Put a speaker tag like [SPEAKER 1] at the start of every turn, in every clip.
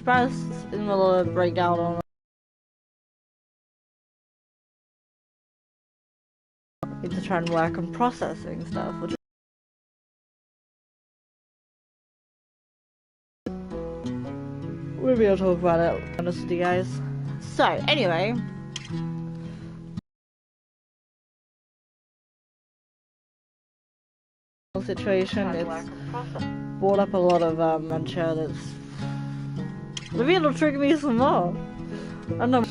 [SPEAKER 1] express in the middle of a breakdown on need to try and work on processing stuff, which maybe I'll talk about it honest with you guys. So anyway, situation, it's brought up a lot of I'm sure that's maybe it'll trigger me some more. I'm not,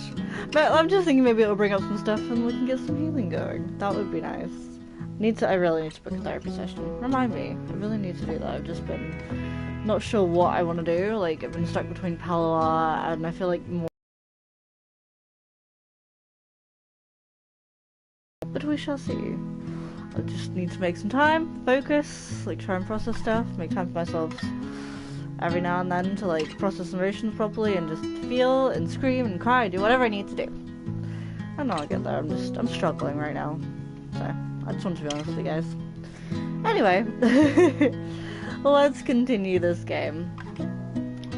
[SPEAKER 1] but I'm just thinking maybe it'll bring up some stuff and we can get some healing going. That would be nice. I really need to book a therapy session. Remind me, I really need to do that. I've just been not sure what I want to do. Like, I've been stuck between Paloa and I feel like more. But we shall see. I just need to make some time, focus, like try and process stuff, make time for myself every now and then to like process emotions properly and just feel and scream and cry, do whatever I need to do. I know I'll get there. I'm struggling right now. So I just want to be honest with you guys. Anyway, let's continue this game.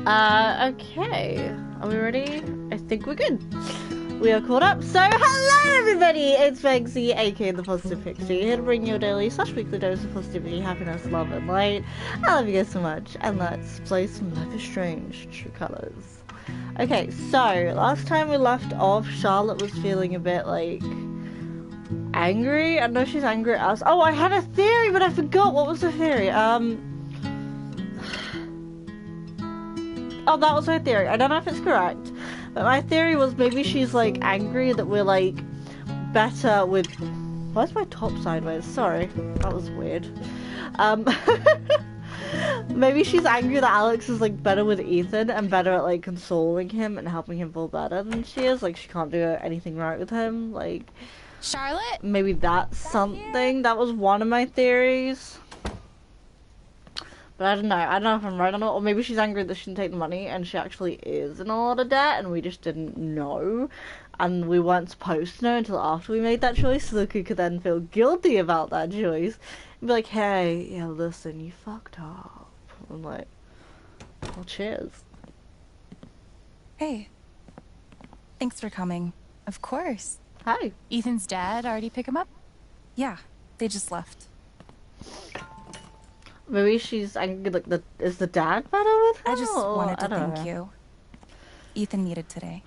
[SPEAKER 1] Okay, are we ready? I think we're good. We are caught up. So hello everybody, it's Megsy, aka the Positive Pixie, here to bring you a daily / weekly dose of positivity, happiness, love and light. I love you guys so much, and let's play some Life is Strange True Colors. Okay, so last time we left off, Charlotte was feeling a bit like angry. I know she's angry at us. Oh, I had a theory, but I forgot. What was the theory? Oh, that was my theory. I don't know if it's correct, but my theory was maybe she's like angry that we're like better with. Why's my top sideways? Sorry, that was weird. Maybe she's angry that Alex is like better with Ethan and better at like consoling him and helping him feel better than she is. Like she can't do anything right with him. Like
[SPEAKER 2] Charlotte?
[SPEAKER 1] maybe that's something. That was one of my theories. But I don't know. I don't know if I'm right or not. Or maybe she's angry that she didn't take the money and she actually is in a lot of debt and we just didn't know. And we weren't supposed to know until after we made that choice, so Luca could then feel guilty about that choice. And be like, hey, yeah, listen, you fucked up. I'm like, well, cheers.
[SPEAKER 2] Hey. Thanks for coming. Of course.
[SPEAKER 1] Hi.
[SPEAKER 2] Ethan's dad already pick him up? Yeah, they just left.
[SPEAKER 1] Maybe she's angry, like, is the dad better with her?
[SPEAKER 2] I just wanted to
[SPEAKER 1] thank
[SPEAKER 2] thank you. Ethan needed today.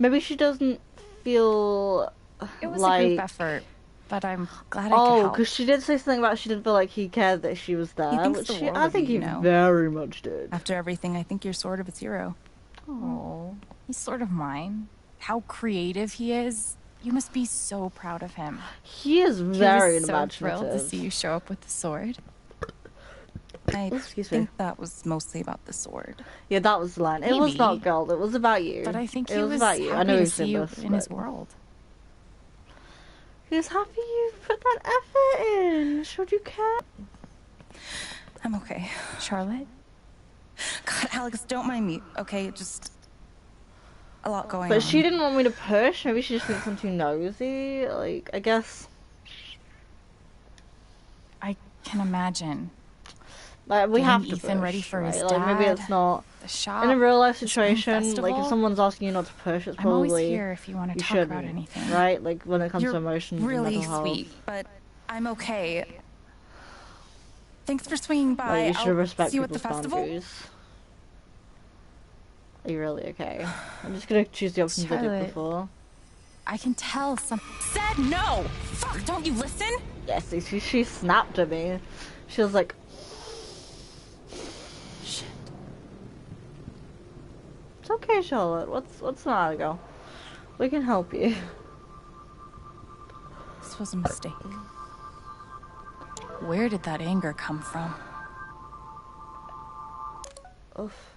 [SPEAKER 1] Maybe she doesn't feel
[SPEAKER 2] It was
[SPEAKER 1] like...
[SPEAKER 2] a group effort, but I'm glad I could help.
[SPEAKER 1] because she did say something about she didn't feel like he cared that she was there,
[SPEAKER 2] He thinks
[SPEAKER 1] which
[SPEAKER 2] the world
[SPEAKER 1] I
[SPEAKER 2] of
[SPEAKER 1] think
[SPEAKER 2] you,
[SPEAKER 1] he
[SPEAKER 2] you know.
[SPEAKER 1] very much did.
[SPEAKER 2] After everything, I think you're sort of its hero.
[SPEAKER 1] Oh,
[SPEAKER 2] He's sort of mine. How creative he is. You must be so proud of him.
[SPEAKER 1] he is very
[SPEAKER 2] He was so
[SPEAKER 1] imaginative.
[SPEAKER 2] thrilled to see you show up with the sword. I think that was mostly about the sword.
[SPEAKER 1] Yeah, that was the line. It was
[SPEAKER 2] Maybe.
[SPEAKER 1] not gold. It was about you.
[SPEAKER 2] But I think
[SPEAKER 1] it
[SPEAKER 2] he
[SPEAKER 1] was
[SPEAKER 2] was
[SPEAKER 1] about you. I
[SPEAKER 2] happy
[SPEAKER 1] know
[SPEAKER 2] to
[SPEAKER 1] we've
[SPEAKER 2] see
[SPEAKER 1] seen
[SPEAKER 2] you
[SPEAKER 1] this,
[SPEAKER 2] in his
[SPEAKER 1] but-
[SPEAKER 2] world.
[SPEAKER 1] He was happy you put that effort in. Should you care?
[SPEAKER 2] I'm okay. Charlotte? God, Alex, don't mind me, okay? Just a lot going on.
[SPEAKER 1] But she didn't want me to push. Maybe she just thinks I'm too nosy. Like, I guess.
[SPEAKER 2] I can imagine.
[SPEAKER 1] Like, we have to
[SPEAKER 2] Ethan
[SPEAKER 1] push,
[SPEAKER 2] ready for
[SPEAKER 1] right?
[SPEAKER 2] his
[SPEAKER 1] Like, maybe
[SPEAKER 2] dad,
[SPEAKER 1] it's not.
[SPEAKER 2] The shop.
[SPEAKER 1] In a real life
[SPEAKER 2] the spring
[SPEAKER 1] situation, like, if
[SPEAKER 2] festival.
[SPEAKER 1] someone's asking you not to push, it's
[SPEAKER 2] I'm always
[SPEAKER 1] probably.
[SPEAKER 2] here if you want to
[SPEAKER 1] You
[SPEAKER 2] talk about
[SPEAKER 1] shouldn't,
[SPEAKER 2] anything.
[SPEAKER 1] right? Like, when it comes
[SPEAKER 2] You're
[SPEAKER 1] to emotions
[SPEAKER 2] really
[SPEAKER 1] and mental
[SPEAKER 2] sweet,
[SPEAKER 1] health.
[SPEAKER 2] but I'm okay. Thanks for swinging by.
[SPEAKER 1] Like, you should
[SPEAKER 2] I'll
[SPEAKER 1] respect
[SPEAKER 2] see you at the
[SPEAKER 1] people's
[SPEAKER 2] festival.
[SPEAKER 1] boundaries. Are you really okay? I'm just gonna choose the options I did
[SPEAKER 2] Charlotte.
[SPEAKER 1] before.
[SPEAKER 2] I can tell some said no. Fuck, don't you listen?
[SPEAKER 1] Yes, she snapped at me. She was like,
[SPEAKER 2] Shit.
[SPEAKER 1] "It's okay, Charlotte. What's the matter, girl? We can help you."
[SPEAKER 2] This was a mistake. Where did that anger come from?
[SPEAKER 1] Oof.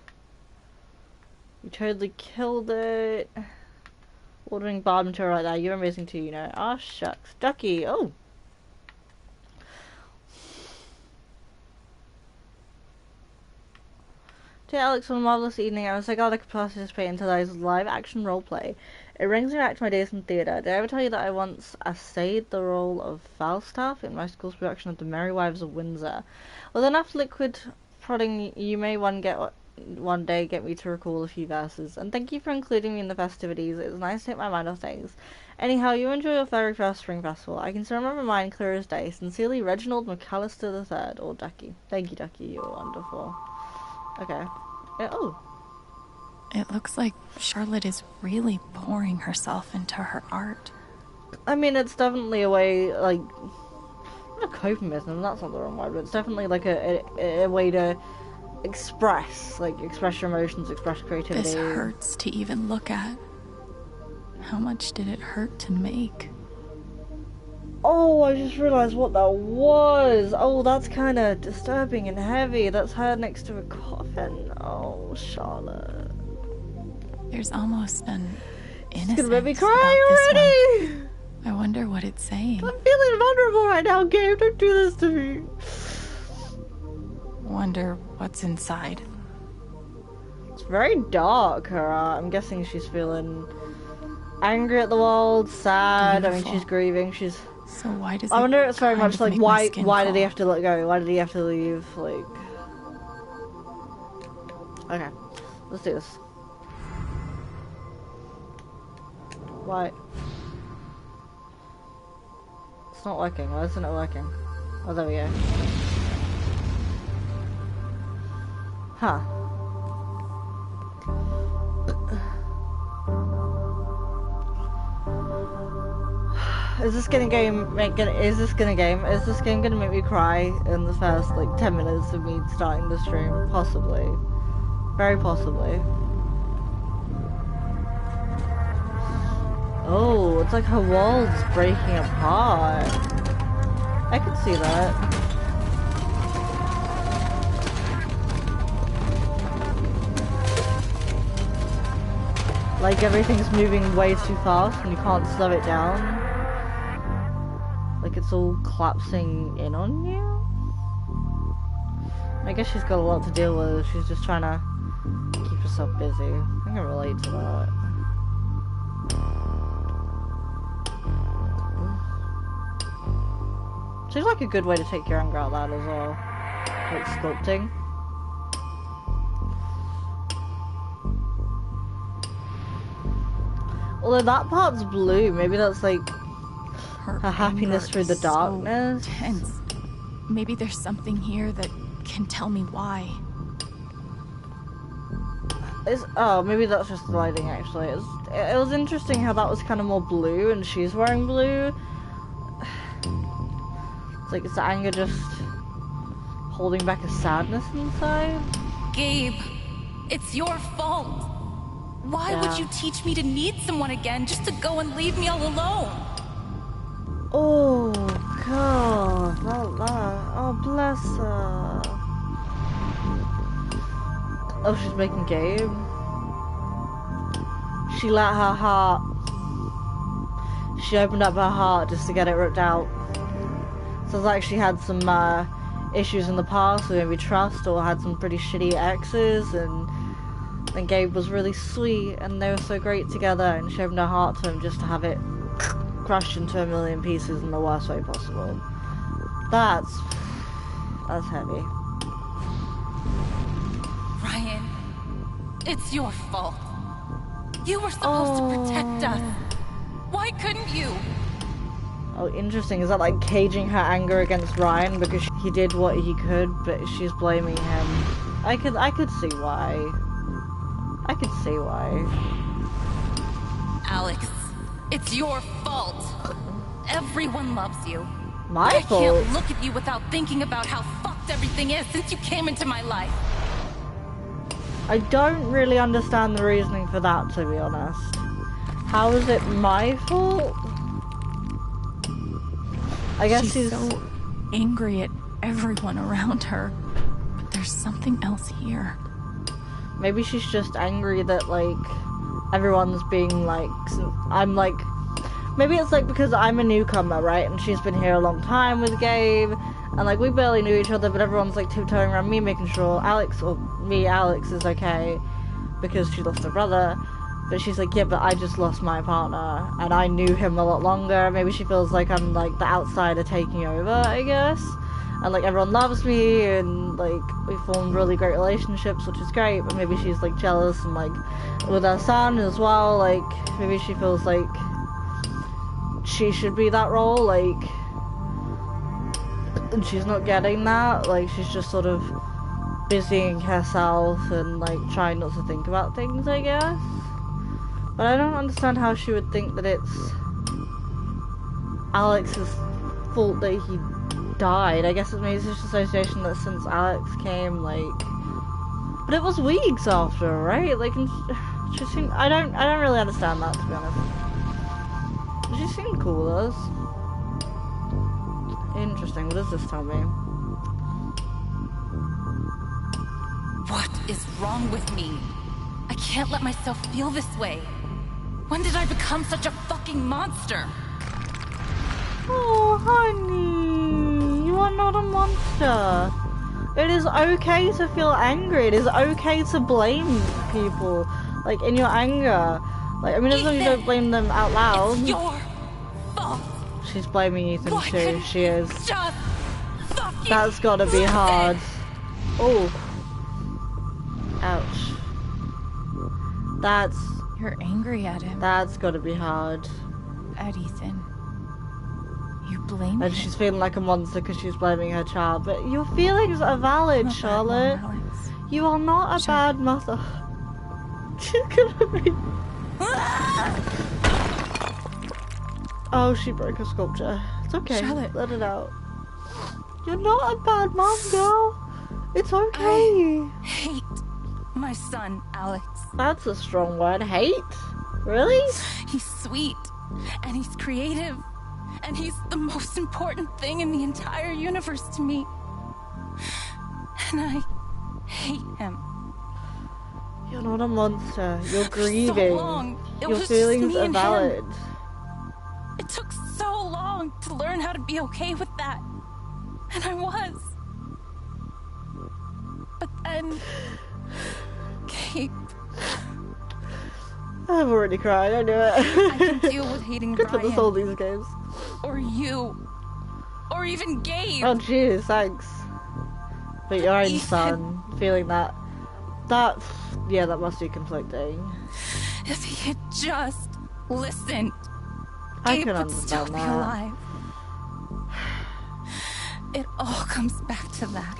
[SPEAKER 1] You totally killed it. Ordering bottom to right there. You're amazing too, you know. Oh shucks, Ducky. Oh. Dear Alex, on a marvelous evening, I was so glad I could participate in today's live action roleplay. It brings me back to my days in theatre. Did I ever tell you that I once essayed the role of Falstaff in my school's production of The Merry Wives of Windsor? With enough liquid prodding, you may one get one day get me to recall a few verses. And thank you for including me in the festivities. It's nice to take my mind off things. Anyhow, you enjoy your very first spring festival. I can still remember mine clear as day. Sincerely, Reginald McAllister III, or Ducky. Thank you, Ducky. You're wonderful. Okay. Yeah, oh.
[SPEAKER 2] It looks like Charlotte is really pouring herself into her art.
[SPEAKER 1] I mean, it's definitely a way, like, not a coping mechanism, that's not the wrong word, but it's definitely like a way to express your emotions, express creativity.
[SPEAKER 2] This hurts to even look at. How much did it hurt to make?
[SPEAKER 1] Oh, I just realized what that was. Oh, that's kind of disturbing and heavy. That's her next to a coffin. Oh, Charlotte.
[SPEAKER 2] There's almost an innocence.
[SPEAKER 1] It's gonna make me cry already.
[SPEAKER 2] I wonder what it's saying.
[SPEAKER 1] I'm feeling vulnerable right now, Gabe. Don't do this to me.
[SPEAKER 2] Wonder what's inside.
[SPEAKER 1] It's very dark, her art. I'm guessing she's feeling angry at the world, sad.
[SPEAKER 2] Beautiful.
[SPEAKER 1] I mean, she's grieving. She's.
[SPEAKER 2] So why does
[SPEAKER 1] I wonder. It's very
[SPEAKER 2] kind
[SPEAKER 1] much
[SPEAKER 2] of
[SPEAKER 1] like
[SPEAKER 2] make my skin
[SPEAKER 1] why did he
[SPEAKER 2] crawl?
[SPEAKER 1] have to let go? Why did he have to leave? Like. Okay, let's do this. Why? It's not working. Why isn't it working? Oh, there we go. Huh. Is this game gonna make me cry in the first like 10 minutes of me starting the stream? Possibly. Very possibly. Oh, it's like her world's breaking apart. I could see that. Like everything's moving way too fast and you can't slow it down. Like it's all collapsing in on you. I guess she's got a lot to deal with. She's just trying to keep herself busy. I can relate to that. Seems like a good way to take your anger out loud as well. Like sculpting. Although that part's blue, maybe that's like her happiness through the darkness.
[SPEAKER 2] So tense. Maybe there's something here that can tell me why.
[SPEAKER 1] Oh, maybe that's just the lighting actually. It was interesting how that was kind of more blue and she's wearing blue. It's like, is the anger just holding back a sadness inside?
[SPEAKER 2] Gabe, it's your fault. Why would you teach me to need someone again just to go and leave me all alone?
[SPEAKER 1] Oh, God. Oh, bless her. Oh, she's making Gabe. She let her heart. She opened up her heart just to get it ripped out. Sounds like she had some issues in the past with maybe trust, or had some pretty shitty exes, and then Gabe was really sweet and they were so great together, and she opened her heart to him just to have it crushed into a million pieces in the worst way possible. That's heavy.
[SPEAKER 2] Ryan, it's your fault. You were supposed to protect us. Why couldn't you?
[SPEAKER 1] Oh, interesting. Is that like caging her anger against Ryan because he did what he could, but she's blaming him? I could see why. I could see why.
[SPEAKER 2] Alex, it's your fault. Everyone loves you.
[SPEAKER 1] My fault?
[SPEAKER 2] I can't look at you without thinking about how fucked everything is since you came into my life.
[SPEAKER 1] I don't really understand the reasoning for that, to be honest. How is it my fault? I guess
[SPEAKER 2] she's so angry at everyone around her, but there's something else here.
[SPEAKER 1] Maybe she's just angry that, like, everyone's being, like, I'm, like, maybe it's, like, because I'm a newcomer, right, and she's been here a long time with Gabe, and, like, we barely knew each other, but everyone's, like, tiptoeing around me, making sure Alex is okay, because she lost her brother. But she's like, yeah, but I just lost my partner, and I knew him a lot longer. Maybe she feels like I'm, like, the outsider taking over, I guess. and like everyone loves me, and like we formed really great relationships, which is great. But maybe she's like jealous, and like with her son as well, like maybe she feels like she should be that role, like, and she's not getting that. Like she's just sort of busying herself and like trying not to think about things, I guess. But I don't understand how she would think that it's Alex's fault that he died. I guess it makes this association that since Alex came, like, but it was weeks after, right? Like, and she seemed, I don't really understand that, to be honest. She seemed cool, though. Interesting. What does this tell me?
[SPEAKER 2] What is wrong with me? I can't let myself feel this way. When did I become such a fucking monster?
[SPEAKER 1] Oh, honey, you are not a monster. It is okay to feel angry. It is okay to blame people, like, in your anger. Like, I mean, as long as you don't blame them out loud.
[SPEAKER 2] It's your fault.
[SPEAKER 1] She's blaming Ethan
[SPEAKER 2] Why
[SPEAKER 1] too. She is.
[SPEAKER 2] Just fucking
[SPEAKER 1] That's gotta be hard. Oh. Ouch. That's.
[SPEAKER 2] You're angry at him.
[SPEAKER 1] That's gotta be hard.
[SPEAKER 2] At Ethan. You blame
[SPEAKER 1] And
[SPEAKER 2] him.
[SPEAKER 1] she's feeling like a monster because she's blaming her child. But your feelings are valid, Charlotte. You are not a bad mother. She's gonna be. Oh, she broke her sculpture. It's okay.
[SPEAKER 2] Charlotte.
[SPEAKER 1] Let it out. You're not a bad mom, girl. It's okay.
[SPEAKER 2] I hate my son, Alex.
[SPEAKER 1] That's a strong word. Hate? Really?
[SPEAKER 2] He's sweet, and he's creative, and he's the most important thing in the entire universe to me. And I hate him.
[SPEAKER 1] You're not a monster. You're grieving.
[SPEAKER 2] So long. It
[SPEAKER 1] Your
[SPEAKER 2] was
[SPEAKER 1] feelings
[SPEAKER 2] just me
[SPEAKER 1] are
[SPEAKER 2] and
[SPEAKER 1] valid.
[SPEAKER 2] him. It took so long to learn how to be okay with that. And I was. But then... Kate...
[SPEAKER 1] I've already cried, I knew it.
[SPEAKER 2] I can deal with hating
[SPEAKER 1] Good for the
[SPEAKER 2] Brian.
[SPEAKER 1] soul these games.
[SPEAKER 2] Or you. Or even Gabe.
[SPEAKER 1] Oh jeez, thanks. But your own
[SPEAKER 2] Ethan.
[SPEAKER 1] son, feeling that, yeah, that must be conflicting.
[SPEAKER 2] If he had just listened,
[SPEAKER 1] I
[SPEAKER 2] Gabe
[SPEAKER 1] can
[SPEAKER 2] would still
[SPEAKER 1] understand
[SPEAKER 2] be
[SPEAKER 1] that.
[SPEAKER 2] alive. It all comes back to that.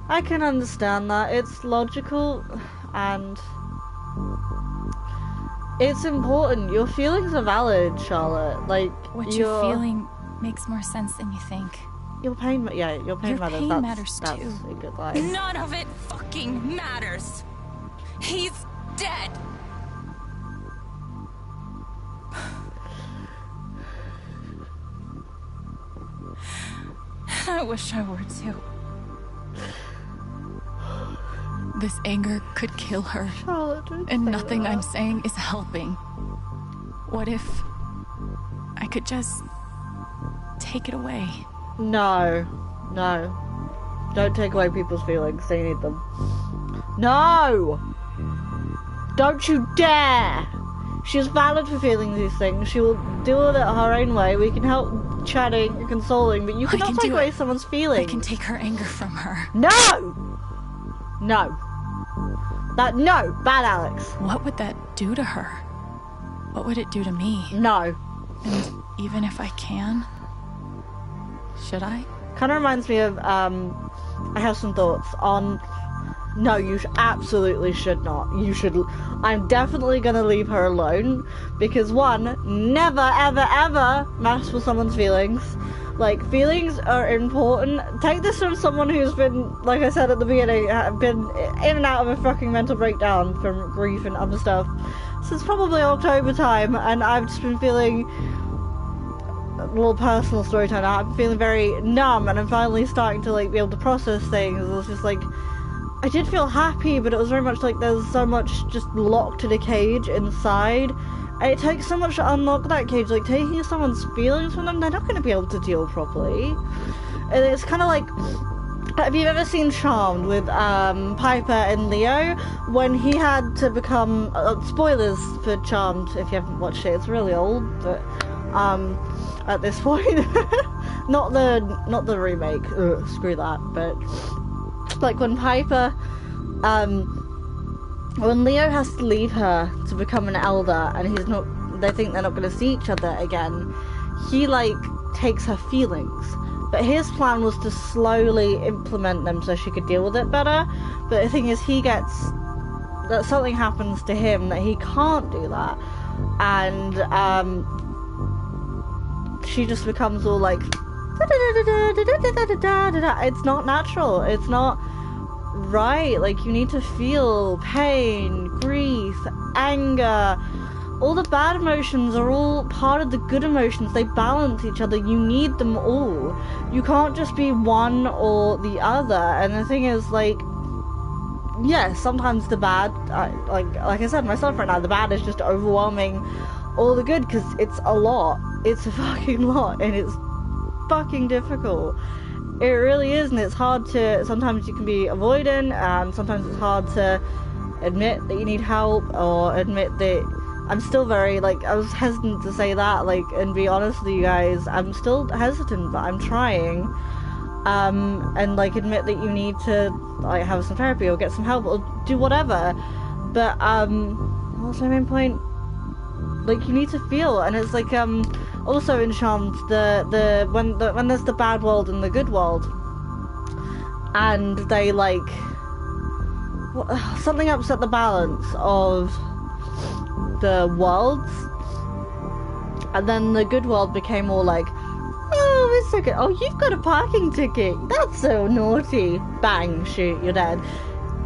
[SPEAKER 1] I can understand that. It's logical and it's important. Your feelings are valid, Charlotte. Like,
[SPEAKER 2] What you're feeling makes more sense than you think.
[SPEAKER 1] Your pain, yeah, your pain
[SPEAKER 2] Your
[SPEAKER 1] matters.
[SPEAKER 2] pain
[SPEAKER 1] That's
[SPEAKER 2] matters too.
[SPEAKER 1] a good line.
[SPEAKER 2] None of it fucking matters. He's dead. I wish I were too. This anger could kill her,
[SPEAKER 1] Charlotte, don't
[SPEAKER 2] and
[SPEAKER 1] say
[SPEAKER 2] nothing
[SPEAKER 1] that.
[SPEAKER 2] I'm saying is helping. What if I could just take it away?
[SPEAKER 1] No. No. Don't take away people's feelings. They need them. No! Don't you dare! She's valid for feeling these things. She will deal with it her own way. We can help chatting and consoling, but you cannot take away someone's feelings.
[SPEAKER 2] I can take her anger from her.
[SPEAKER 1] No! No. No! Bad Alex.
[SPEAKER 2] What would that do to her? What would it do to me?
[SPEAKER 1] No.
[SPEAKER 2] And even if I can, should I?
[SPEAKER 1] Kind of reminds me of, I have some thoughts on, no, you absolutely should not. You should, I'm definitely gonna leave her alone, because one, never, ever, ever mess with someone's feelings. Like, feelings are important. Take this from someone who's been, like I said at the beginning, been in and out of a fucking mental breakdown from grief and other stuff since probably October time, and I've just been feeling, a little personal story time now, I'm feeling very numb, and I'm finally starting to like be able to process things. It was just like, I did feel happy, but it was very much like there's so much just locked in a cage inside. And it takes so much to unlock that cage, like taking someone's feelings from them, they're not going to be able to deal properly. And it's kind of like, have you ever seen Charmed with Piper and Leo? When he had to become, spoilers for Charmed if you haven't watched it, it's really old, but At this point. not the remake, screw that, but like when Piper, when Leo has to leave her to become an elder, and they think they're not going to see each other again, he like takes her feelings, but his plan was to slowly implement them so she could deal with it better. But the thing is, that something happens to him that he can't do that, and she just becomes all like, it's not natural, it's not right. Like, you need to feel pain, grief, anger. All the bad emotions are all part of the good emotions. They balance each other. You need them all. You can't just be one or the other. And the thing is, like, yeah, sometimes the bad, like I said myself right now, the bad is just overwhelming all the good, because it's a lot. It's a fucking lot, and it's fucking difficult. It really is, and it's hard to, sometimes you can be avoidant, and sometimes it's hard to admit that you need help, or admit that, I'm still very, like, I was hesitant to say that, like, and be honest with you guys, I'm still hesitant, but I'm trying, and, like, admit that you need to, like, have some therapy, or get some help, or do whatever, but, what was my main point? Like, you need to feel, and it's like, also in Charmed, when there's the bad world and the good world, and they, like, something upset the balance of the worlds, and then the good world became all like, oh, it's okay, oh, you've got a parking ticket, that's so naughty, bang, shoot, you're dead.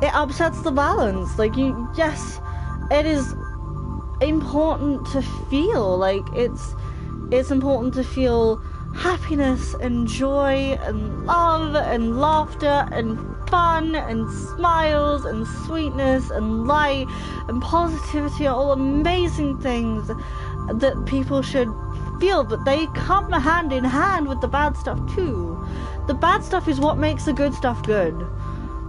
[SPEAKER 1] It upsets the balance. Like, yes, it is important to feel, like, it's important to feel happiness and joy and love and laughter and fun and smiles and sweetness and light and positivity are all amazing things that people should feel, but they come hand in hand with the bad stuff too. The bad stuff is what makes the good stuff good.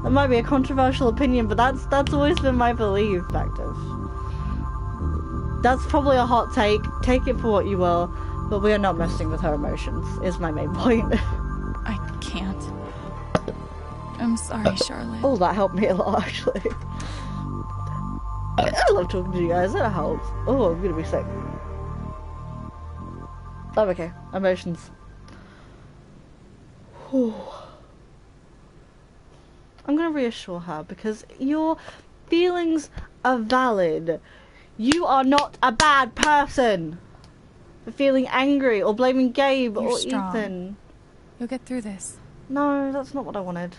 [SPEAKER 1] That might be a controversial opinion, but that's always been my belief. Perspective. That's probably a hot take. Take it for what you will, but we are not messing with her emotions, is my main point.
[SPEAKER 2] I can't. I'm sorry, Charlotte.
[SPEAKER 1] Oh, that helped me a lot, actually. I love talking to you guys, that helps. Oh, I'm gonna be sick. Oh, okay. Emotions. Whew. I'm gonna reassure her, because your feelings are valid. You are not a bad person for feeling angry or blaming Gabe or
[SPEAKER 2] strong.
[SPEAKER 1] Ethan.
[SPEAKER 2] You'll get through this.
[SPEAKER 1] No, that's not what I wanted.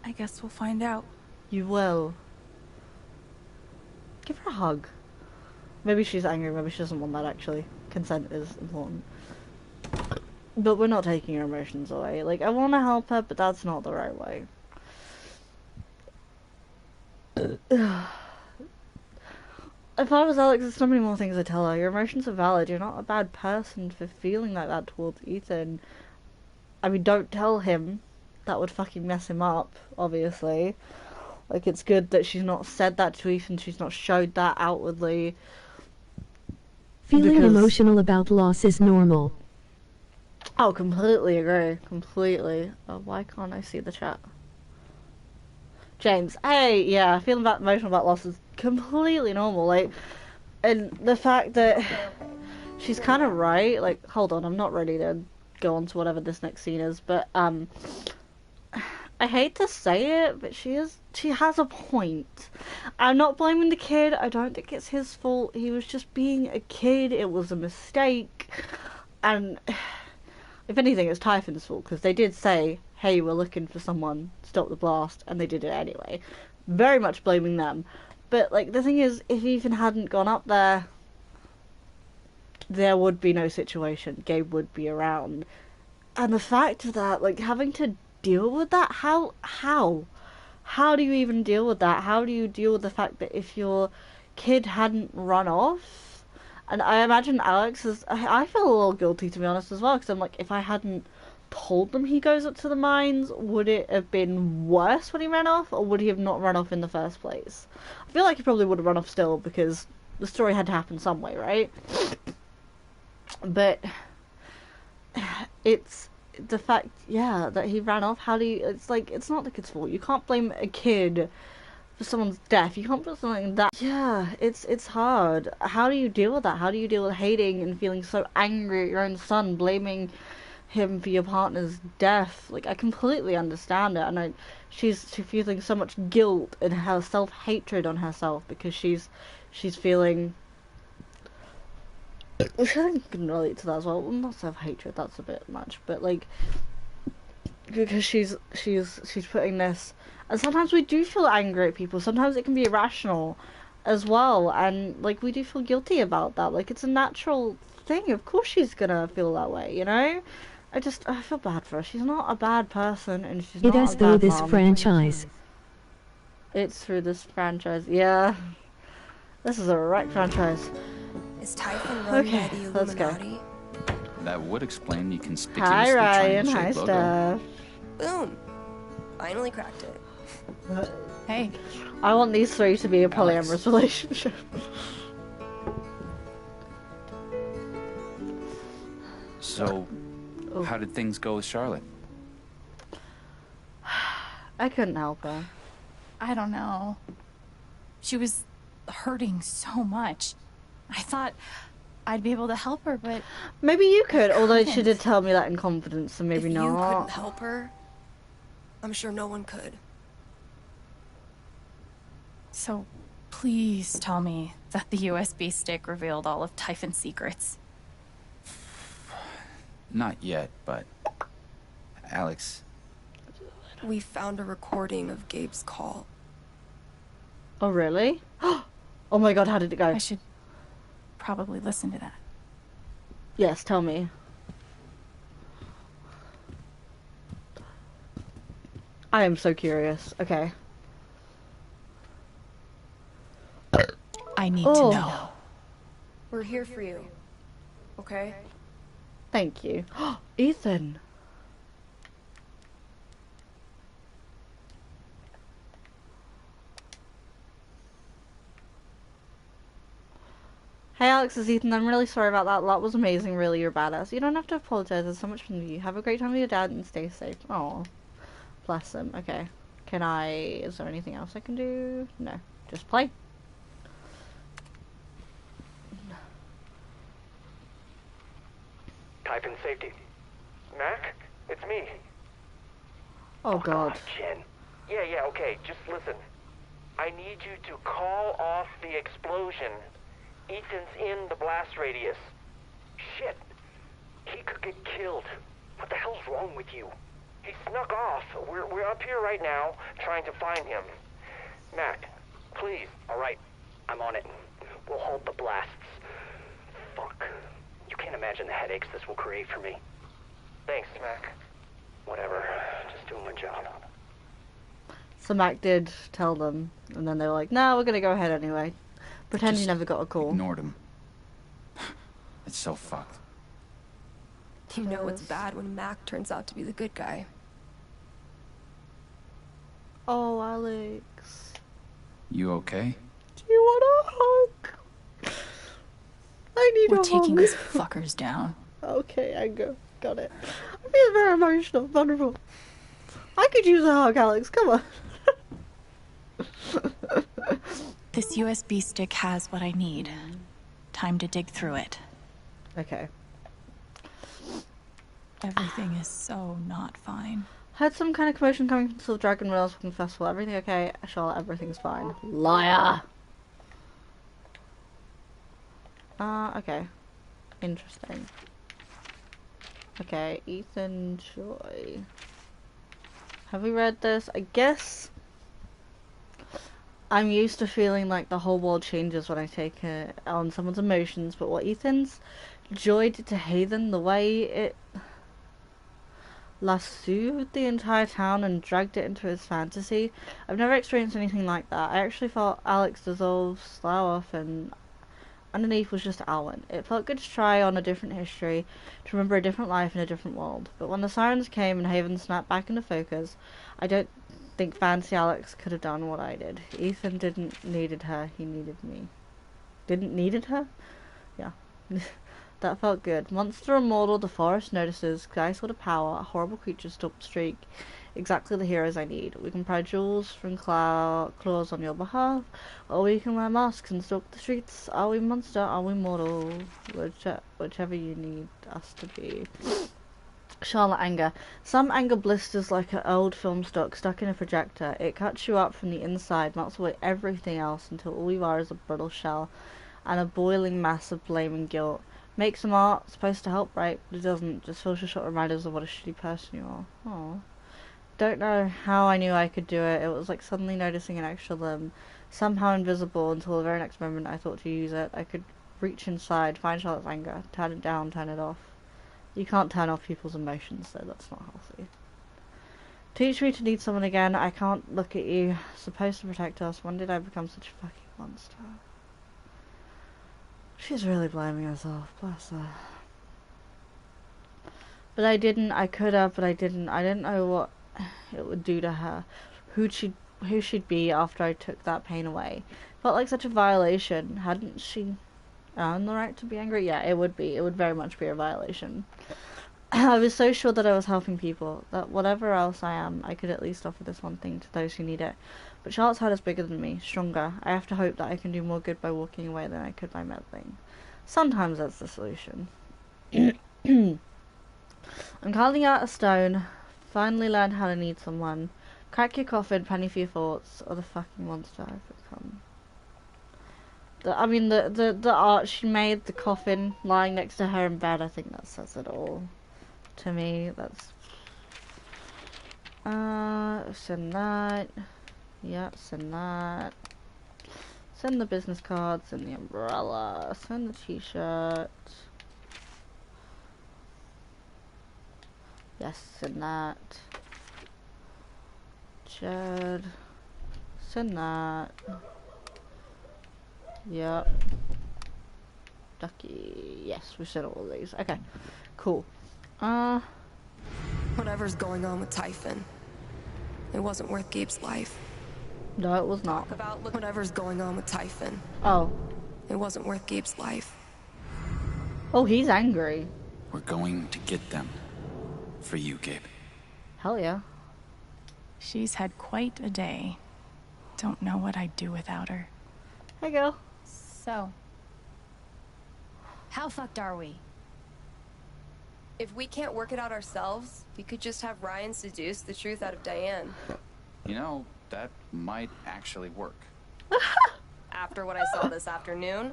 [SPEAKER 2] I guess we'll find out.
[SPEAKER 1] You will. Give her a hug. Maybe she's angry, maybe she doesn't want that, actually. Consent is important. But we're not taking her emotions away. Like, I want to help her, but that's not the right way. If I was Alex, there's so many more things I'd tell her. Your emotions are valid. You're not a bad person for feeling like that towards Ethan. I mean, don't tell him. That would fucking mess him up, obviously. Like, it's good that she's not said that to Ethan. She's not showed that outwardly.
[SPEAKER 3] Feeling emotional about loss is normal.
[SPEAKER 1] Oh, completely agree. Completely. Oh, why can't I see the chat? James, hey, yeah, feeling emotional about loss is completely normal, like, and the fact that she's kind of right, like, hold on, I'm not ready to go on to whatever this next scene is, but, I hate to say it, but she has a point. I'm not blaming the kid, I don't think it's his fault, he was just being a kid, it was a mistake, and if anything, it's Typhon's fault, because they did say, hey, we're looking for someone to stop the blast, and they did it anyway. Very much blaming them. But, like, the thing is, if Ethan hadn't gone up there, there would be no situation. Gabe would be around. And the fact of that, like, having to deal with that, how? How do you even deal with that? How do you deal with the fact that if your kid hadn't run off? And I imagine Alex is, I feel a little guilty, to be honest, as well, because I'm like, if I hadn't told them he goes up to the mines, would it have been worse when he ran off, or would he have not run off in the first place? I feel like he probably would have run off still, because the story had to happen some way, right? But it's the fact, yeah, that he ran off. How do you? It's like, it's not the kid's fault. You can't blame a kid for someone's death. You can't put something like that. Yeah, it's hard. How do you deal with that? How do you deal with hating and feeling so angry at your own son, blaming him for your partner's death? Like, I completely understand it, and she's feeling so much guilt and her self-hatred on herself because she's feeling, which I think I can relate to that as well. Well, not self-hatred, that's a bit much, but like, because she's putting this, and sometimes we do feel angry at people. Sometimes it can be irrational as well, and like, we do feel guilty about that. Like, it's a natural thing. Of course she's gonna feel that way, you know? I feel bad for her. She's not a bad person, and she's
[SPEAKER 3] It
[SPEAKER 1] not
[SPEAKER 3] is
[SPEAKER 1] a
[SPEAKER 3] through
[SPEAKER 1] bad
[SPEAKER 3] this
[SPEAKER 1] mom.
[SPEAKER 3] franchise.
[SPEAKER 1] It's through this franchise. Yeah. This is a wreck franchise.
[SPEAKER 4] Is Typhon run
[SPEAKER 1] Okay,
[SPEAKER 4] by the
[SPEAKER 1] let's go.
[SPEAKER 4] Illuminati?
[SPEAKER 5] That would explain the
[SPEAKER 1] Hi
[SPEAKER 5] conspicuously
[SPEAKER 1] Ryan, hi
[SPEAKER 5] triangle-shaped logo.
[SPEAKER 1] Steph.
[SPEAKER 4] Boom! Finally cracked it.
[SPEAKER 2] Hey,
[SPEAKER 1] I want these three to be a
[SPEAKER 5] Alex.
[SPEAKER 1] polyamorous relationship.
[SPEAKER 5] So,
[SPEAKER 1] Oh.
[SPEAKER 5] how did things go with Charlotte?
[SPEAKER 1] I couldn't help her.
[SPEAKER 2] I don't know. She was hurting so much. I thought I'd be able to help her, but
[SPEAKER 1] Maybe you could, although she
[SPEAKER 2] couldn't.
[SPEAKER 1] did tell me that in confidence, so maybe
[SPEAKER 4] If you couldn't
[SPEAKER 1] not.
[SPEAKER 4] help her, I'm sure no one could.
[SPEAKER 2] so please tell me that the USB stick revealed all of Typhon's secrets.
[SPEAKER 5] Not yet, but... Alex,
[SPEAKER 4] We found a recording of Gabe's call.
[SPEAKER 1] Oh, really? Oh my god, how did it go?
[SPEAKER 2] I should probably listen to that.
[SPEAKER 1] Yes, tell me. I am so curious. Okay.
[SPEAKER 2] I need
[SPEAKER 1] Oh.
[SPEAKER 2] to know.
[SPEAKER 4] We're here for you. Okay?
[SPEAKER 1] Thank you. Ethan. Hey Alex, it's Ethan. I'm really sorry about that. That was amazing. Really, you're badass. You don't have to apologize. There's so much fun with you. Have a great time with your dad and stay safe. Oh, bless him. Okay. Is there anything else I can do? No. Just play.
[SPEAKER 6] Type in safety. Mac, it's me.
[SPEAKER 1] Oh god.
[SPEAKER 6] Jen. Yeah, okay, just listen. I need you to call off the explosion. Ethan's in the blast radius. Shit. He could get killed. What the hell's wrong with you? He snuck off. We're up here right now, trying to find him. Mac, please. All right, I'm on it. We'll hold the blasts. Fuck. You can't imagine the headaches this will create for me. Thanks, Mac. Whatever. Just doing my job.
[SPEAKER 1] So Mac did tell them, and then they were like, "No, we're gonna go ahead anyway." Pretend you
[SPEAKER 5] Just
[SPEAKER 1] never got a call.
[SPEAKER 5] ignored him. It's so fucked.
[SPEAKER 4] You know it's bad when Mac turns out to be the good guy.
[SPEAKER 1] Oh, Alex.
[SPEAKER 5] You okay?
[SPEAKER 1] Do you want a hug? I need
[SPEAKER 2] We're
[SPEAKER 1] a
[SPEAKER 2] taking
[SPEAKER 1] hug.
[SPEAKER 2] these fuckers down.
[SPEAKER 1] Okay, I got it. I feel very emotional, wonderful. I could use a hug, Alex. Come on.
[SPEAKER 2] This USB stick has what I need. Time to dig through it.
[SPEAKER 1] Okay.
[SPEAKER 2] Everything is so not fine.
[SPEAKER 1] Had some kind of commotion coming from the Dragon Rails from the festival. Everything okay? Charlotte, everything's fine. Liar! Okay. Interesting. Okay, Ethan Joy. Have we read this? I guess I'm used to feeling like the whole world changes when I take on someone's emotions, but what Ethan's Joy did to Hayden, the way it lassoed the entire town and dragged it into his fantasy, I've never experienced anything like that. I actually felt Alex dissolve, slough off, and underneath was just Alwyn. It felt good to try on a different history, to remember a different life in a different world. But when the sirens came and Haven snapped back into focus, I don't think Fancy Alex could have done what I did. Ethan didn't needed her, he needed me. Didn't needed her? Yeah. That felt good. Monster immortal, the forest notices, guy sort of power, horrible creatures stop streak. Exactly the heroes I need. We can pry jewels from claws on your behalf, or we can wear masks and stalk the streets. Are we monster? Are we mortal? Whichever you need us to be. Charlotte anger. Some anger blisters like an old film stock stuck in a projector. It cuts you up from the inside, melts away everything else until all you are is a brittle shell and a boiling mass of blame and guilt. Make some art, supposed to help, right? But it doesn't. Just fills your short reminders of what a shitty person you are. Aww. Don't know how I knew I could do it. It was like suddenly noticing an extra limb, somehow invisible until the very next moment I thought to use it. I could reach inside, find Charlotte's anger, turn it down, turn it off. You can't turn off people's emotions, so that's not healthy. Teach me to need someone again. I can't look at you. Supposed to protect us. When did I become such a fucking monster? She's really blaming herself. Bless her. But I didn't. I could have, but I didn't. I didn't know what it would do to her. Who she'd be after I took that pain away. Felt like such a violation. Hadn't she earned the right to be angry? Yeah, it would be. It would very much be a violation. I was so sure that I was helping people, that whatever else I am, I could at least offer this one thing to those who need it. But Charlotte's heart is bigger than me, stronger. I have to hope that I can do more good by walking away than I could by meddling. Sometimes that's the solution. I'm carving out a stone. Finally learned how to need someone. Crack your coffin, penny for your thoughts, or the fucking monster I've become. The art she made, the coffin lying next to her in bed, I think that says it all. To me, that's... send that. Yeah, send that. Send the business cards, send the umbrella, send the t-shirt. Yes, send that. Jed. Send that. Yep. Ducky. Yes, we sent all of these. Okay. Cool.
[SPEAKER 4] Whatever's going on with Typhon, it wasn't worth Gabe's life.
[SPEAKER 1] No, it was not.
[SPEAKER 4] Whatever's going on with Typhon.
[SPEAKER 1] Oh.
[SPEAKER 4] It wasn't worth Gabe's life.
[SPEAKER 1] Oh, he's angry.
[SPEAKER 5] We're going to get them. For you, Gabe.
[SPEAKER 1] Hell yeah.
[SPEAKER 2] She's had quite a day. Don't know what I'd do without her.
[SPEAKER 1] Hey, girl.
[SPEAKER 7] So, how fucked are we?
[SPEAKER 4] If we can't work it out ourselves, we could just have Ryan seduce the truth out of Diane.
[SPEAKER 5] You know, that might actually work.
[SPEAKER 4] After what I saw this afternoon,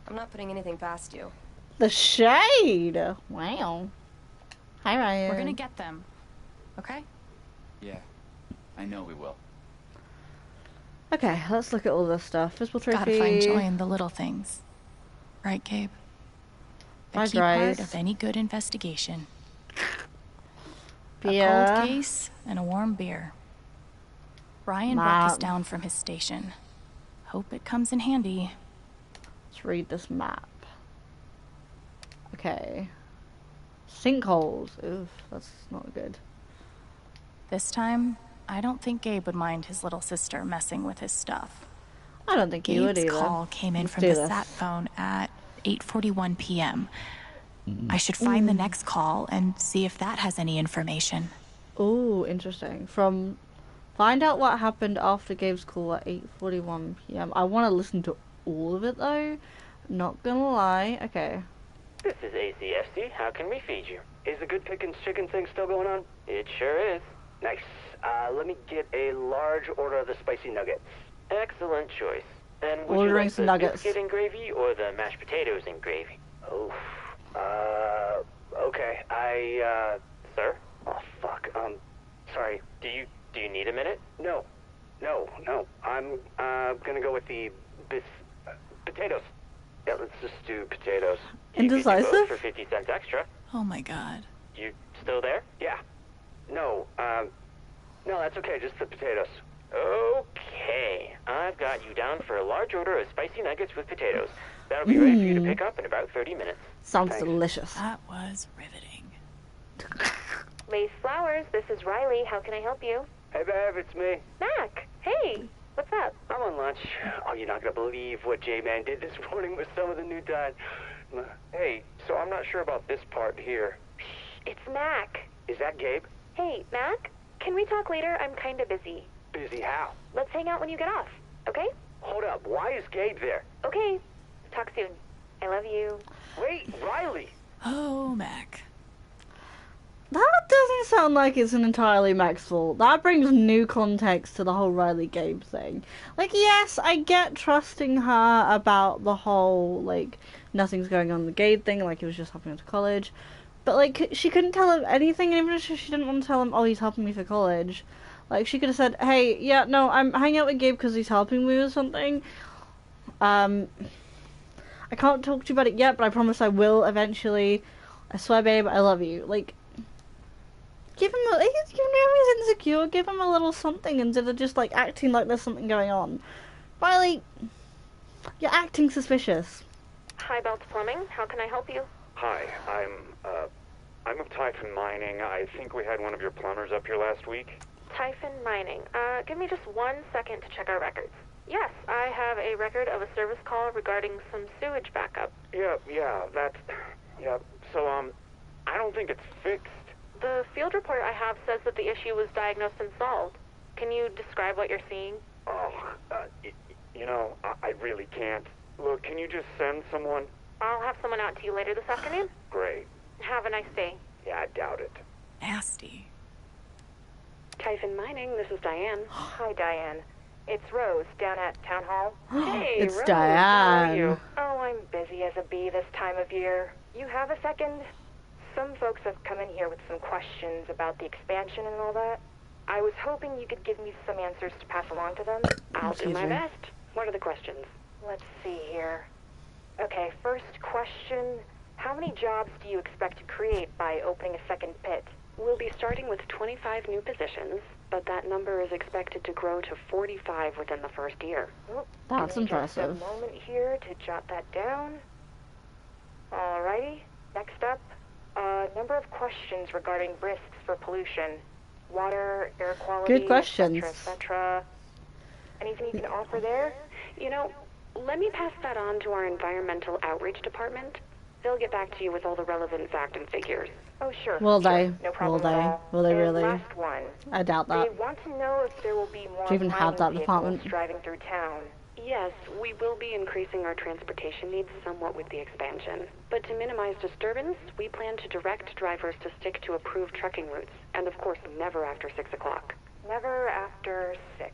[SPEAKER 4] I'm not putting anything past you.
[SPEAKER 1] The shade. Wow. Hi, Ryan.
[SPEAKER 7] We're gonna get them, okay?
[SPEAKER 5] Yeah, I know we will.
[SPEAKER 1] Okay, let's look at all this stuff. Physical trophy.
[SPEAKER 2] Gotta find joy in the little things. Right, Gabe? The
[SPEAKER 1] That's
[SPEAKER 2] key
[SPEAKER 1] right.
[SPEAKER 2] part of any good investigation.
[SPEAKER 1] Beer.
[SPEAKER 2] A cold case and a warm beer. Ryan brought this down from his station. Hope it comes in handy.
[SPEAKER 1] Let's read this map. Okay. Sinkholes. Oof, that's not good.
[SPEAKER 2] This time, I don't think Gabe would mind his little sister messing with his stuff.
[SPEAKER 1] I don't think he would
[SPEAKER 2] Gabe's
[SPEAKER 1] either.
[SPEAKER 2] call came in
[SPEAKER 1] Let's
[SPEAKER 2] from
[SPEAKER 1] do
[SPEAKER 2] the
[SPEAKER 1] this.
[SPEAKER 2] sat phone at 8:41 p.m. I should find the next call and see if that has any information.
[SPEAKER 1] Ooh, interesting. From find out what happened after Gabe's call at 8:41 p.m. I want to listen to all of it though. Not gonna lie. Okay.
[SPEAKER 6] This is ACFC. How can we feed you? Is the good pickings chicken thing still going on? It sure is. Nice. Let me get a large order of the spicy nuggets. Excellent choice. And would you
[SPEAKER 1] Ordering
[SPEAKER 6] like
[SPEAKER 1] some
[SPEAKER 6] the
[SPEAKER 1] nuggets.
[SPEAKER 6] biscuit in gravy or the mashed potatoes in gravy? Oh, okay. Sir? Oh, fuck. Sorry. Do you need a minute? No. I'm, gonna go with the potatoes. Yeah, let's just do potatoes. You could do both
[SPEAKER 1] Indecisive?
[SPEAKER 6] for 50 cents extra.
[SPEAKER 2] Oh my god.
[SPEAKER 6] You still there? Yeah. No, that's okay. Just the potatoes. Okay. I've got you down for a large order of spicy nuggets with potatoes. That'll be ready for you to pick up in about 30 minutes.
[SPEAKER 1] Sounds
[SPEAKER 6] Thanks.
[SPEAKER 1] delicious.
[SPEAKER 2] That was riveting.
[SPEAKER 8] Lace Flowers, this is Riley. How can I help you?
[SPEAKER 6] Hey, babe, it's me.
[SPEAKER 8] Mac, hey, what's up?
[SPEAKER 6] I'm on lunch. Oh, you're not gonna believe what J-Man did this morning with some of the new Hey, so I'm not sure about this part here.
[SPEAKER 8] It's Mac.
[SPEAKER 6] Is that Gabe?
[SPEAKER 8] Hey, Mac? Can we talk later? I'm kinda busy.
[SPEAKER 6] Busy how?
[SPEAKER 8] Let's hang out when you get off, okay?
[SPEAKER 6] Hold up, why is Gabe there?
[SPEAKER 8] Okay. Talk soon. I love you.
[SPEAKER 6] Wait, Riley!
[SPEAKER 2] Oh, Mac.
[SPEAKER 1] That doesn't sound like it's an entirely Mac's fault. That brings new context to the whole Riley Gabe thing. Like, yes, I get trusting her about the whole, like, nothing's going on with the Gabe thing, like it was just happening to college. But, like, she couldn't tell him anything, even if she didn't want to tell him, oh, he's helping me for college. Like, she could have said, hey, yeah, no, I'm hanging out with Gabe because he's helping me with something. I can't talk to you about it yet, but I promise I will eventually. I swear, babe, I love you. Like, give him a, he's insecure, give him a little something instead of just, like, acting like there's something going on. Riley, you're acting suspicious.
[SPEAKER 8] Hi, Belts Plumbing. How can I help you?
[SPEAKER 9] Hi, I'm of Typhon Mining. I think we had one of your plumbers up here last week.
[SPEAKER 8] Typhon Mining. Give me just 1 second to check our records. Yes, I have a record of a service call regarding some sewage backup.
[SPEAKER 9] Yeah, so, I don't think it's fixed.
[SPEAKER 8] The field report I have says that the issue was diagnosed and solved. Can you describe what you're seeing?
[SPEAKER 9] I really can't. Look, can you just send someone?
[SPEAKER 8] I'll have someone out to you later this afternoon.
[SPEAKER 9] Great.
[SPEAKER 8] Have a nice day.
[SPEAKER 9] Yeah, I doubt it.
[SPEAKER 2] Nasty.
[SPEAKER 8] Typhon Mining, this is Diane. Hi, Diane. It's Rose down at Town Hall. Hey,
[SPEAKER 1] It's
[SPEAKER 8] Rose,
[SPEAKER 1] Diane.
[SPEAKER 8] how are you? Oh, I'm busy as a bee this time of year. You have a second? Some folks have come in here with some questions about the expansion and all that. I was hoping you could give me some answers to pass along to them. I'll do my best. What are the questions? Let's see here. Okay, first question. How many jobs do you expect to create by opening a second pit? We'll be starting with 25 new positions, but that number is expected to grow to 45 within the first year.
[SPEAKER 1] That's impressive.
[SPEAKER 8] Just a moment here to jot that down. Alrighty, next up. Number of questions regarding risks for pollution. Water, air quality,
[SPEAKER 1] Good questions.
[SPEAKER 8] etc. Anything you can offer there? You know, let me pass that on to our environmental outreach department. They'll get back to you with all the relevant facts and figures. Oh, sure.
[SPEAKER 1] Will they?
[SPEAKER 8] No problem
[SPEAKER 1] Will they?
[SPEAKER 8] at all.
[SPEAKER 1] Will they
[SPEAKER 8] And
[SPEAKER 1] really?
[SPEAKER 8] last one.
[SPEAKER 1] I doubt
[SPEAKER 8] They
[SPEAKER 1] that.
[SPEAKER 8] want to know if there will be more
[SPEAKER 1] Do you even have that
[SPEAKER 8] mining
[SPEAKER 1] department?
[SPEAKER 8] vehicles driving through town. Yes, we will be increasing our transportation needs somewhat with the expansion. But to minimize disturbance, we plan to direct drivers to stick to approved trucking routes. And of course, never after 6 o'clock. Never after 6.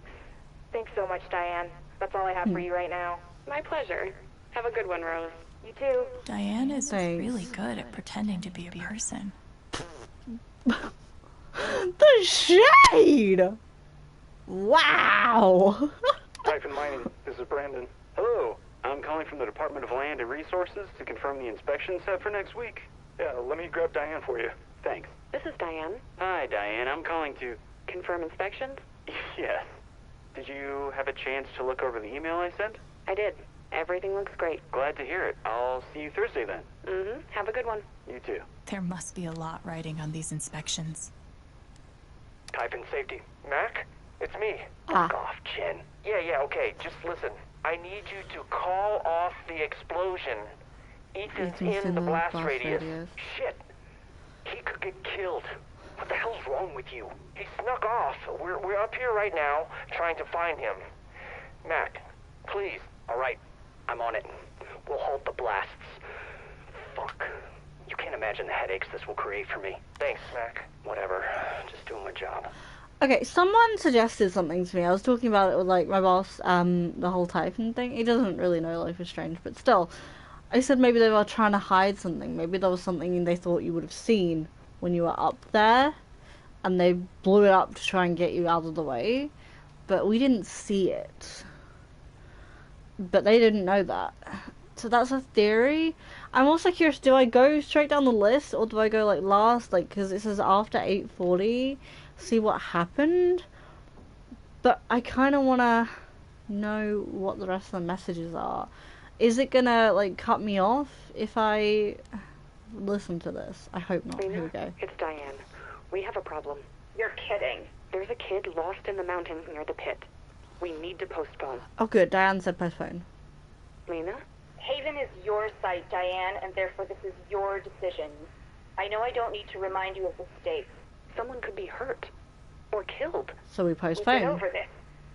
[SPEAKER 8] Thanks so much, Diane. That's all I have for you right now. My pleasure. Have a good one, Rose. You too.
[SPEAKER 2] Diane is
[SPEAKER 1] Thanks.
[SPEAKER 2] really good at pretending to be a person.
[SPEAKER 1] The shade! Wow!
[SPEAKER 9] Typhon Mining, this is Brandon. Hello, I'm calling from the Department of Land and Resources to confirm the inspection set for next week. Yeah, let me grab Diane for you. Thanks.
[SPEAKER 8] This is Diane.
[SPEAKER 9] Hi, Diane. I'm calling to...
[SPEAKER 8] Confirm inspections?
[SPEAKER 9] Yes. Did you have a chance to look over the email I sent?
[SPEAKER 8] I did. Everything looks great.
[SPEAKER 9] Glad to hear it. I'll see you Thursday then.
[SPEAKER 8] Mm-hmm. Have a good one.
[SPEAKER 9] You too.
[SPEAKER 2] There must be a lot riding on these inspections.
[SPEAKER 6] Typhon Safety. Mac? It's me.
[SPEAKER 1] Ah.
[SPEAKER 6] Fuck off, Jen. Yeah, okay. Just listen. I need you to call off the explosion. Ethan's in the blast radius. Shit. He could get killed. What the hell's wrong with you? He snuck off. We're up here right now trying to find him. Mac, please. All right. I'm on it. We'll halt the blasts. Fuck. You can't imagine the headaches this will create for me. Thanks, Mac. Whatever. Just doing my job.
[SPEAKER 1] Okay, someone suggested something to me. I was talking about it with, like, my boss, the whole Typhon thing. He doesn't really know Life is Strange, but still. I said maybe they were trying to hide something. Maybe there was something they thought you would have seen when you were up there, and they blew it up to try and get you out of the way. But we didn't see it. But they didn't know that. So that's a theory. I'm also curious, do I go straight down the list, or do I go, like, last? Like, because it says after 8:40... see what happened, but I kind of want to know what the rest of the messages are. Is it gonna, like, cut me off if I listen to this? I hope not. Here we go.
[SPEAKER 8] It's Diane. We have a problem. You're kidding. There's a kid lost in the mountains near the pit. We need to postpone.
[SPEAKER 1] Oh good, Diane said postpone.
[SPEAKER 8] Lena? Haven is your site, Diane, and therefore this is your decision. I know I don't need to remind you of the stakes. Someone could be hurt. Or killed.
[SPEAKER 1] So we
[SPEAKER 8] We've
[SPEAKER 1] postpone.
[SPEAKER 8] been over this.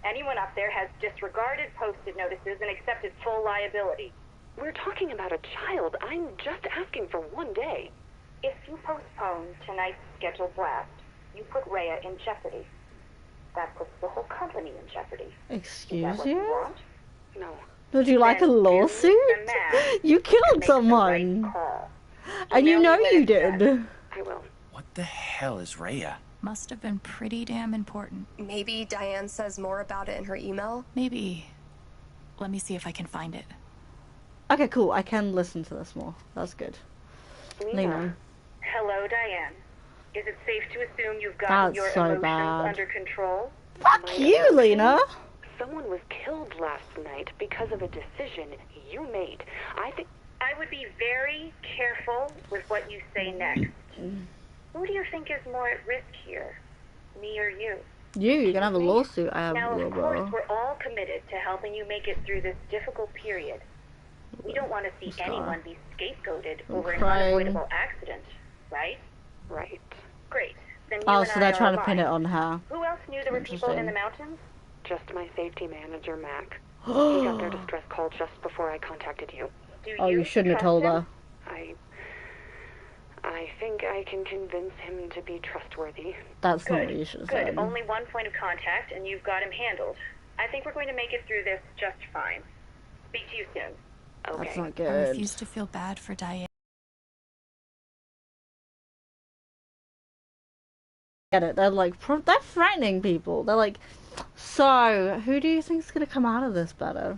[SPEAKER 8] Anyone up there has disregarded posted notices and accepted full liability. We're talking about a child. I'm just asking for one day. If you postpone tonight's scheduled blast, you put Rhea in jeopardy. That puts the whole company in jeopardy.
[SPEAKER 1] Excuse
[SPEAKER 8] Is that what you
[SPEAKER 1] you?
[SPEAKER 8] want? No.
[SPEAKER 1] Would you like a
[SPEAKER 8] Then do
[SPEAKER 1] lawsuit?
[SPEAKER 8] the math
[SPEAKER 1] You
[SPEAKER 8] and
[SPEAKER 1] killed
[SPEAKER 8] make the
[SPEAKER 1] someone.
[SPEAKER 8] right call.
[SPEAKER 1] And you
[SPEAKER 8] Email
[SPEAKER 1] know
[SPEAKER 8] me when
[SPEAKER 1] you
[SPEAKER 8] it's done.
[SPEAKER 1] did.
[SPEAKER 8] I will.
[SPEAKER 5] What the hell is Rhea?
[SPEAKER 2] Must have been pretty damn important.
[SPEAKER 4] Maybe Diane says more about it in her email?
[SPEAKER 2] Maybe. Let me see if I can find it.
[SPEAKER 1] Okay, cool. I can listen to this more. That's good. Lena.
[SPEAKER 8] Hello, Diane. Is it safe to assume you've got
[SPEAKER 1] That's
[SPEAKER 8] your
[SPEAKER 1] so
[SPEAKER 8] emotions
[SPEAKER 1] bad.
[SPEAKER 8] under control?
[SPEAKER 1] Fuck you, Lena.
[SPEAKER 8] Someone was killed last night because of a decision you made. I would be very careful with what you say next. Who do you think is more at risk here? Me or you?
[SPEAKER 1] You're gonna have a lawsuit. I have
[SPEAKER 8] Now,
[SPEAKER 1] a
[SPEAKER 8] of course,
[SPEAKER 1] little.
[SPEAKER 8] we're all committed to helping you make it through this difficult period. We don't want to see anyone be scapegoated over an
[SPEAKER 1] crying.
[SPEAKER 8] unavoidable accident, right? Right. Great. Then you
[SPEAKER 1] Oh,
[SPEAKER 8] and
[SPEAKER 1] so
[SPEAKER 8] I
[SPEAKER 1] they're
[SPEAKER 8] are
[SPEAKER 1] trying to pin it
[SPEAKER 8] aligned.
[SPEAKER 1] on her.
[SPEAKER 8] Who else knew there were people in
[SPEAKER 1] Interesting.
[SPEAKER 8] the mountains? Just my safety manager, Mac. He got their distress call just before I contacted you. Do
[SPEAKER 1] Oh, you shouldn't have told her.
[SPEAKER 8] I think I can convince him to be trustworthy.
[SPEAKER 1] That's not what you should have
[SPEAKER 8] Good.
[SPEAKER 1] said.
[SPEAKER 8] Only one point of contact, and you've got him handled. I think we're going to make it through this just fine. Speak to you soon. Okay.
[SPEAKER 1] That's not
[SPEAKER 2] I
[SPEAKER 1] good.
[SPEAKER 2] refuse to feel bad for Diane.
[SPEAKER 1] Get it? They're like, they're threatening people. They're like, so who do you think's gonna come out of this better?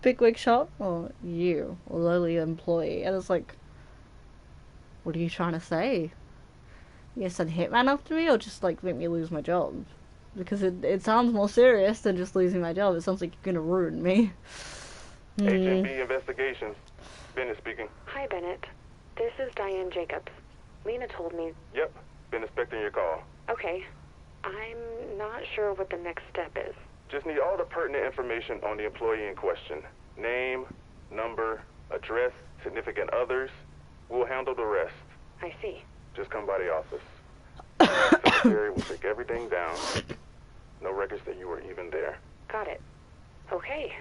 [SPEAKER 1] Bigwig shop or you, or lowly employee? And it's like, what are you trying to say? You gonna send Hitman after me, or just like make me lose my job? Because it sounds more serious than just losing my job. It sounds like you're gonna ruin me.
[SPEAKER 9] HMB Investigations. Bennett speaking.
[SPEAKER 8] Hi, Bennett. This is Diane Jacobs. Lena told me.
[SPEAKER 9] Yep, been expecting your call.
[SPEAKER 8] Okay. I'm not sure what the next step is.
[SPEAKER 9] Just need all the pertinent information on the employee in question. Name, number, address, significant others. We'll handle the rest.
[SPEAKER 8] I see.
[SPEAKER 9] Just come by the office. Secretary will take everything down. No records that you were even there.
[SPEAKER 8] Got it. Okay.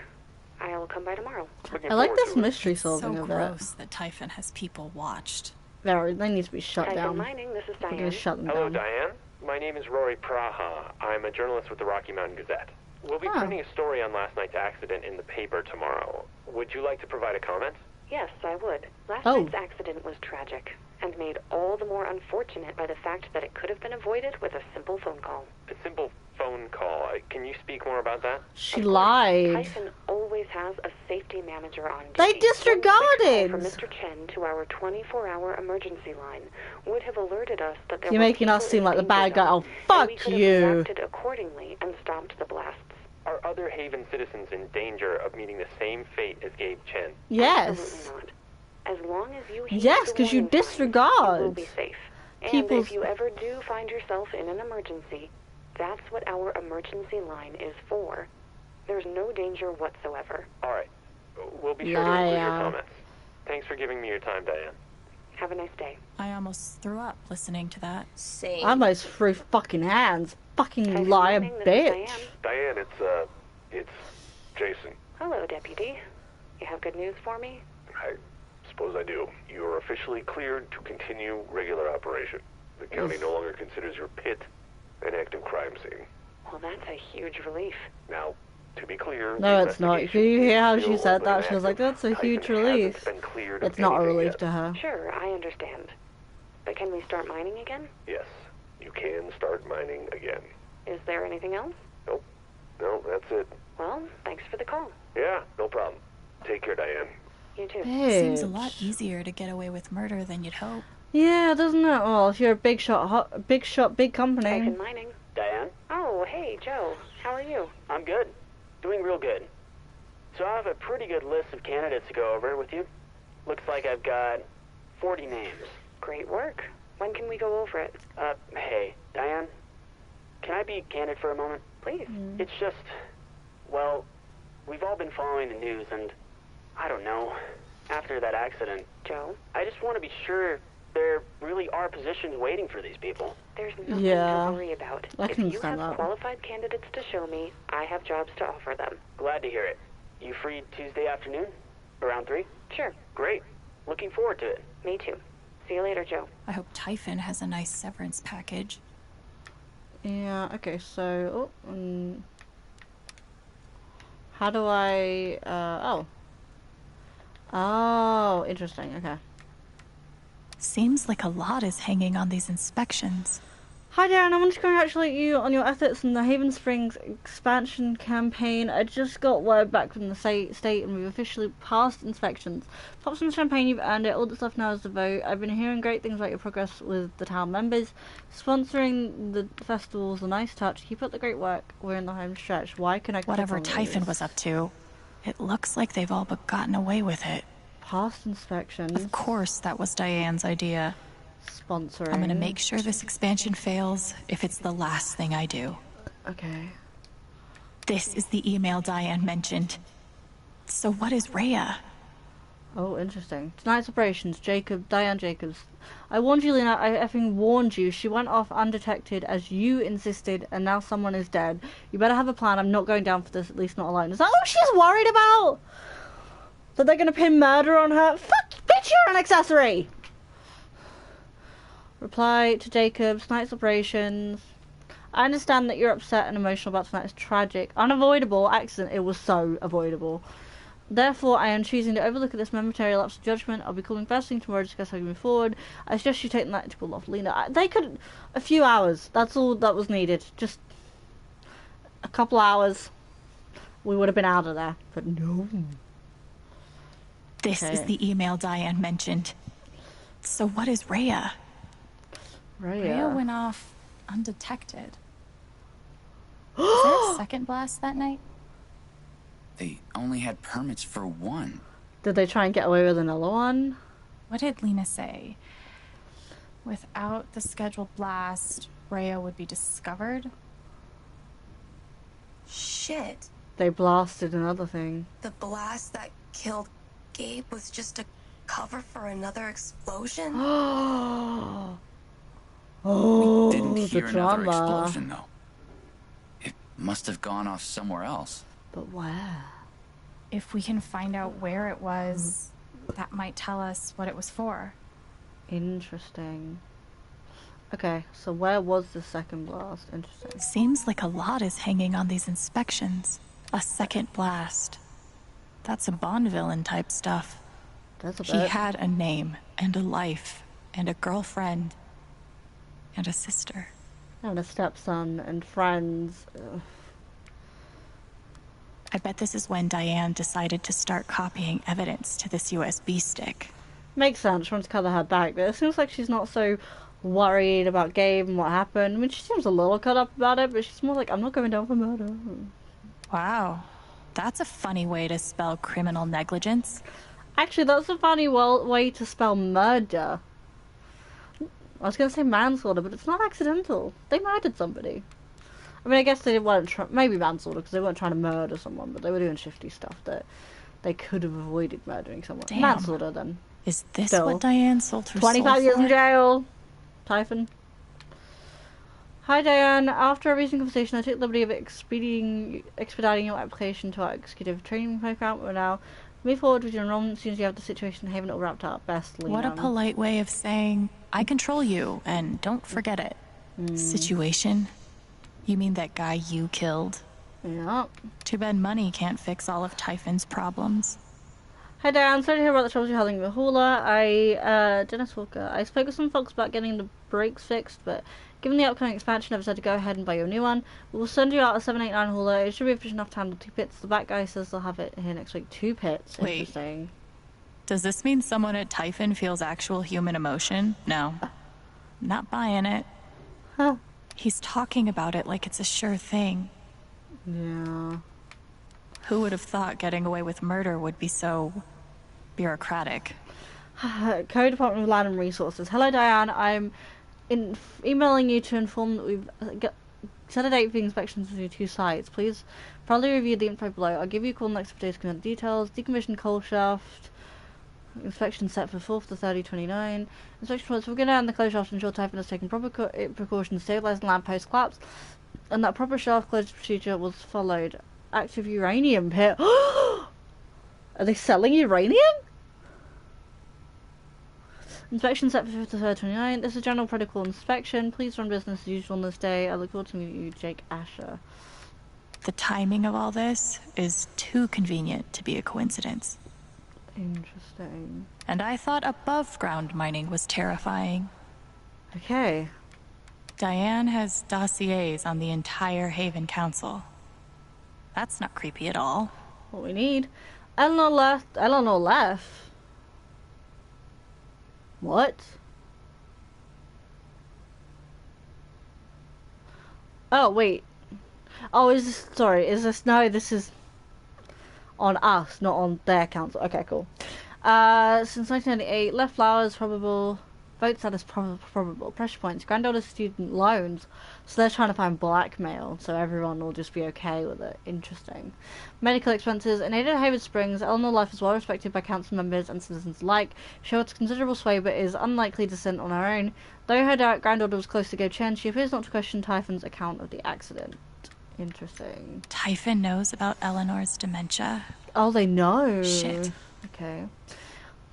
[SPEAKER 8] I'll come by tomorrow.
[SPEAKER 9] Looking
[SPEAKER 1] I like
[SPEAKER 9] forward
[SPEAKER 1] this
[SPEAKER 9] to it.
[SPEAKER 1] mystery
[SPEAKER 2] So
[SPEAKER 1] solving of it.
[SPEAKER 2] gross that Typhon has people watched.
[SPEAKER 1] They need to be shut
[SPEAKER 8] Typhon
[SPEAKER 1] down.
[SPEAKER 8] Mining, this is
[SPEAKER 1] We're
[SPEAKER 8] Diane.
[SPEAKER 1] gonna shut them
[SPEAKER 6] Hello,
[SPEAKER 1] down.
[SPEAKER 6] Diane. My name is Rory Praha. I'm a journalist with the Rocky Mountain Gazette. We'll be printing a story on last night's accident in the paper tomorrow. Would you like to provide a comment?
[SPEAKER 8] Yes, I would. Last
[SPEAKER 1] Oh.
[SPEAKER 8] night's accident was tragic, and made all the more unfortunate by the fact that it could have been avoided with a simple phone call.
[SPEAKER 6] A simple phone call. Can you speak more about that?
[SPEAKER 1] She lied.
[SPEAKER 8] Typhon always has a safety manager on duty.
[SPEAKER 1] They disregarded.
[SPEAKER 8] From Mr. Chen to our 24-hour emergency line would have alerted us that there
[SPEAKER 1] You're
[SPEAKER 8] were
[SPEAKER 1] making us
[SPEAKER 8] people
[SPEAKER 1] seem
[SPEAKER 8] in
[SPEAKER 1] like the
[SPEAKER 8] danger
[SPEAKER 1] bad guy.
[SPEAKER 8] zone,
[SPEAKER 1] Oh,
[SPEAKER 8] and we
[SPEAKER 1] fuck
[SPEAKER 8] could have
[SPEAKER 1] you.
[SPEAKER 8] reacted accordingly and stopped the blasts.
[SPEAKER 6] Are other Haven citizens in danger of meeting the same fate as Gabe Chen?
[SPEAKER 1] Yes.
[SPEAKER 8] Absolutely not. As long as you heed
[SPEAKER 1] Yes,
[SPEAKER 8] the
[SPEAKER 1] 'cause you
[SPEAKER 8] warning signs,
[SPEAKER 1] disregard.
[SPEAKER 8] you will be safe. And
[SPEAKER 1] People's-
[SPEAKER 8] if you ever do find yourself in an emergency, that's what our emergency line is for. There's no danger whatsoever.
[SPEAKER 6] All right. We'll be sure to include your
[SPEAKER 1] Liar.
[SPEAKER 6] comments. Thanks for giving me your time, Diane.
[SPEAKER 8] Have a nice day.
[SPEAKER 2] I almost threw up listening to that.
[SPEAKER 4] Same.
[SPEAKER 1] I almost threw fucking hands. Fucking
[SPEAKER 8] Typhon
[SPEAKER 1] liar
[SPEAKER 8] Mining, this is
[SPEAKER 1] bitch.
[SPEAKER 9] Diane, it's Jason.
[SPEAKER 8] Hello, Deputy. You have good news for me?
[SPEAKER 9] I suppose I do. You are officially cleared to continue regular operation. The county no longer considers your pit an active crime scene.
[SPEAKER 8] Well, that's a huge relief.
[SPEAKER 9] Now, to be clear,
[SPEAKER 1] No,
[SPEAKER 9] the
[SPEAKER 1] it's not.
[SPEAKER 9] investigation
[SPEAKER 1] Did you hear how
[SPEAKER 9] is
[SPEAKER 1] she
[SPEAKER 9] still
[SPEAKER 1] said
[SPEAKER 9] open
[SPEAKER 1] that?
[SPEAKER 9] and
[SPEAKER 1] She was like,
[SPEAKER 9] active.
[SPEAKER 1] that's a huge
[SPEAKER 9] Typhon
[SPEAKER 1] relief.
[SPEAKER 9] hasn't been cleared of
[SPEAKER 1] It's not a
[SPEAKER 9] anything
[SPEAKER 1] relief
[SPEAKER 9] yet.
[SPEAKER 1] to her.
[SPEAKER 8] Sure, I understand. But can we start mining again?
[SPEAKER 9] Yes, you can start mining again.
[SPEAKER 8] Is there anything else?
[SPEAKER 9] Nope. No, that's it.
[SPEAKER 8] Well, thanks for the call.
[SPEAKER 9] Yeah, no problem. Take care, Diane.
[SPEAKER 8] You too.
[SPEAKER 2] Seems a
[SPEAKER 1] Bitch.
[SPEAKER 2] lot easier to get away with murder than you'd hope.
[SPEAKER 1] Yeah, doesn't it? Well, if you're a big shot, big company.
[SPEAKER 8] Typhon Mining.
[SPEAKER 10] Diane?
[SPEAKER 8] Oh, hey, Joe. How are you?
[SPEAKER 10] I'm good. Doing real good. So I have a pretty good list of candidates to go over with you. Looks like I've got 40 names.
[SPEAKER 8] Great work. When can we go over it?
[SPEAKER 10] Hey, Diane, can I be candid for a moment?
[SPEAKER 8] Please.
[SPEAKER 10] It's just, well, we've all been following the news, and I don't know. After that accident,
[SPEAKER 8] Joe?
[SPEAKER 10] I just want to be sure there really are positions waiting for these people.
[SPEAKER 8] There's nothing
[SPEAKER 1] Yeah.
[SPEAKER 8] to worry about.
[SPEAKER 1] I
[SPEAKER 8] If
[SPEAKER 1] can
[SPEAKER 8] you have
[SPEAKER 1] understand that.
[SPEAKER 8] qualified candidates to show me, I have jobs to offer them.
[SPEAKER 10] Glad to hear it. You free Tuesday afternoon? Around 3?
[SPEAKER 8] Sure.
[SPEAKER 10] Great. Looking forward to it.
[SPEAKER 8] Me too. See you later, Joe.
[SPEAKER 2] I hope Typhon has a nice severance package.
[SPEAKER 1] Yeah, okay, so... how do I... Oh, interesting, okay.
[SPEAKER 2] Seems like a lot is hanging on these inspections.
[SPEAKER 1] Hi Darren, I want to congratulate you on your efforts in the Haven Springs expansion campaign. I just got word back from the state and we've officially passed inspections. Pop some champagne, you've earned it. All that's left now is the vote. I've been hearing great things about your progress with the town members. Sponsoring the festival is a nice touch. Keep up the great work. We're in the home stretch. Why can I click
[SPEAKER 2] Whatever
[SPEAKER 1] on
[SPEAKER 2] Typhon
[SPEAKER 1] these?
[SPEAKER 2] was up to, it looks like they've all but gotten away with it.
[SPEAKER 1] Past inspections.
[SPEAKER 2] Of course, that was Diane's idea.
[SPEAKER 1] Sponsoring.
[SPEAKER 2] I'm gonna make sure this expansion fails if it's the last thing I do.
[SPEAKER 1] Okay.
[SPEAKER 2] This is the email Diane mentioned. So what is Rhea?
[SPEAKER 1] Oh, interesting. Tonight's operations, Diane Jacobs. I warned you, Lena. I effing warned you. She went off undetected as you insisted, and now someone is dead. You better have a plan. I'm not going down for this, at least not alone. Is that what she's worried about? That they're gonna pin murder on her? Fuck, bitch, you're an accessory! Reply to Jacobs. Tonight's operations. I understand that you're upset and emotional about tonight's tragic, unavoidable accident. It was so avoidable. Therefore, I am choosing to overlook this momentary lapse of judgment. I'll be calling first thing tomorrow to discuss how we move forward. I suggest you take the night to pull off Lena. They could... A few hours. That's all that was needed. Just... a couple hours. We would have been out of there. But no.
[SPEAKER 2] This is the email Diane mentioned. So what is Rhea?
[SPEAKER 7] Rhea went off undetected. Was there a second blast that night?
[SPEAKER 5] They only had permits for one.
[SPEAKER 1] Did they try and get away with another one?
[SPEAKER 7] What did Lena say? Without the scheduled blast, Rhea would be discovered?
[SPEAKER 4] Shit.
[SPEAKER 1] They blasted another thing.
[SPEAKER 4] The blast that killed Gabe was just a cover for another explosion?
[SPEAKER 1] Oh,
[SPEAKER 5] Didn't
[SPEAKER 1] the
[SPEAKER 5] hear another
[SPEAKER 1] drama.
[SPEAKER 5] explosion, though. It must have gone off somewhere else.
[SPEAKER 1] But where?
[SPEAKER 7] If we can find out where it was, that might tell us what it was for.
[SPEAKER 1] Interesting. Okay, so where was the second blast? Interesting.
[SPEAKER 2] Seems like a lot is hanging on these inspections. A second blast. That's a Bond villain type stuff.
[SPEAKER 1] That's a
[SPEAKER 2] He
[SPEAKER 1] bit.
[SPEAKER 2] had a name and a life and a girlfriend and a sister.
[SPEAKER 1] And a stepson and friends. Ugh.
[SPEAKER 2] I bet this is when Diane decided to start copying evidence to this USB stick.
[SPEAKER 1] Makes sense. She wants to cover her back, but it seems like she's not so worried about Gabe and what happened. I mean, she seems a little cut up about it, but she's more like, I'm not going down for murder.
[SPEAKER 2] Wow. That's a funny way to spell criminal negligence.
[SPEAKER 1] Actually, that's a funny way to spell murder. I was going to say manslaughter, but it's not accidental. They murdered somebody. I mean, I guess they weren't maybe manslaughter because they weren't trying to murder someone, but they were doing shifty stuff that they could have avoided murdering someone.
[SPEAKER 2] Damn.
[SPEAKER 1] Manslaughter, then.
[SPEAKER 2] Is this
[SPEAKER 1] Still.
[SPEAKER 2] what Diane sold her
[SPEAKER 1] 25
[SPEAKER 2] soul
[SPEAKER 1] years
[SPEAKER 2] for?
[SPEAKER 1] in jail. Typhon. Hi Diane, after a recent conversation I took the liberty of expediting your application to our executive training program. We're now move forward with your enrollment as soon as you have the situation in Haven all wrapped up. Best, Lena.
[SPEAKER 2] What a polite way of saying, I control you, and don't forget it. Situation? You mean that guy you killed?
[SPEAKER 1] Yeah.
[SPEAKER 2] Too bad money can't fix all of Typhon's problems.
[SPEAKER 1] Hi Diane, sorry to hear about the troubles you're having with Hauler. Dennis Walker. I spoke with some folks about getting the brakes fixed, but given the upcoming expansion, I've decided to go ahead and buy you a new one. We'll send you out a 789 Hauler. It should be efficient enough to handle 2 pits. The back guy says they'll have it here next week. 2 pits.
[SPEAKER 2] Wait.
[SPEAKER 1] Interesting.
[SPEAKER 2] Does this mean someone at Typhon feels actual human emotion? No. Not buying it.
[SPEAKER 1] Huh.
[SPEAKER 2] He's talking about it like it's a sure thing.
[SPEAKER 1] Yeah.
[SPEAKER 2] Who would have thought getting away with murder would be so bureaucratic?
[SPEAKER 1] Co-Department of Land and Resources. Hello Diane, I'm emailing you to inform that we've Set a date for the inspections of your 2 sites. Please probably review the info below. I'll give you a call next few days to get details. Decommissioned coal shaft. Inspection set for 4th to 30/29. Inspection reports. We're going to end the closed shaft and ensure Typhon has taken proper precautions to stabilize the lamppost collapse, and that proper shaft closure procedure was followed. Active uranium pit. Are they selling uranium? Inspection set for 5th to 30/29. This is general protocol inspection. Please run business as usual on this day. I look forward to meeting you, Jake Asher.
[SPEAKER 7] The timing of all this is too convenient to be a coincidence.
[SPEAKER 1] Interesting.
[SPEAKER 7] And I thought above ground mining was terrifying.
[SPEAKER 1] Okay.
[SPEAKER 7] Diane has dossiers on the entire Haven Council. That's not creepy at all.
[SPEAKER 1] What we need. Eleanor left. Eleanor left. What? Oh, wait. Oh, is this... Sorry, is this... No, this is on us, not on their council. Okay, cool. Since 1998, left flowers, probable... Vote status, probable. Pressure points. Granddaughter's student loans. So they're trying to find blackmail, so everyone will just be okay with it. Interesting. Medical expenses. In Ada Haven Springs, Eleanor Life is well respected by council members and citizens alike. She holds considerable sway, but is unlikely to sit on her own. Though her granddaughter was close to Go Chen, she appears not to question Typhon's account of the accident. Interesting.
[SPEAKER 7] Typhon knows about Eleanor's dementia.
[SPEAKER 1] Oh, they know.
[SPEAKER 7] Shit.
[SPEAKER 1] Okay.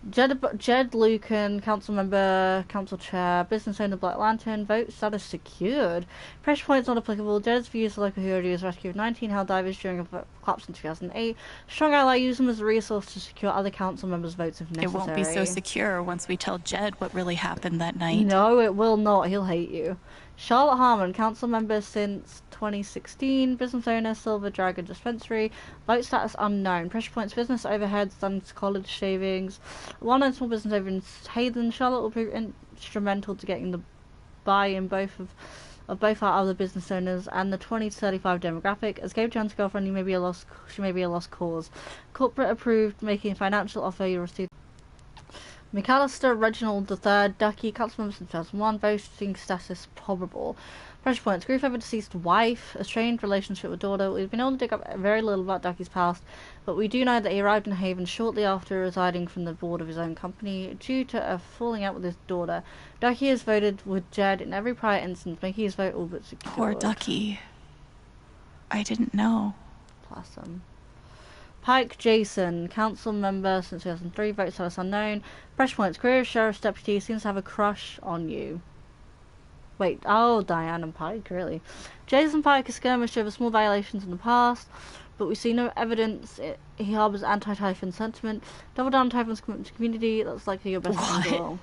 [SPEAKER 1] Jed Lucan, council member, council chair, business owner, Black Lantern, vote status secured. Pressure points not applicable. Jed's views the local hero was rescue of 19 held divers during a collapse in 2008. Strong ally, use them as a resource to secure other council members' votes if necessary.
[SPEAKER 7] It won't be so secure once we tell Jed what really happened that night.
[SPEAKER 1] No, it will not. He'll hate you. Charlotte Harmon, council member since 2016, business owner, Silver Dragon Dispensary, vote status unknown, pressure points, business overheads, done college savings, one and small business over in Hayden. Charlotte will prove instrumental to getting the buy-in of both our other business owners and the 20 to 35 demographic. As Gabe John's girlfriend, she may be a lost cause. Corporate approved, making a financial offer you receive. McAllister, Reginald III, Ducky, council member since 2001, voting status probable. Pressure points, grief over deceased wife, a strained relationship with daughter. We've been able to dig up very little about Ducky's past, but we do know that he arrived in Haven shortly after resigning from the board of his own company due to a falling out with his daughter. Ducky has voted with Jed in every prior instance, making his vote all but secure.
[SPEAKER 7] Poor Ducky. I didn't know.
[SPEAKER 1] Bless him. Pike Jason, council member since 2003, vote status unknown. Pressure points, career as sheriff's deputy, seems to have a crush on you. Wait, oh, Diane and Pike, really. Jason Pike has skirmished over small violations in the past, but we see no evidence he harbours anti-Typhon sentiment. Double down on Typhon's commitment to community, that's likely your best friend as well.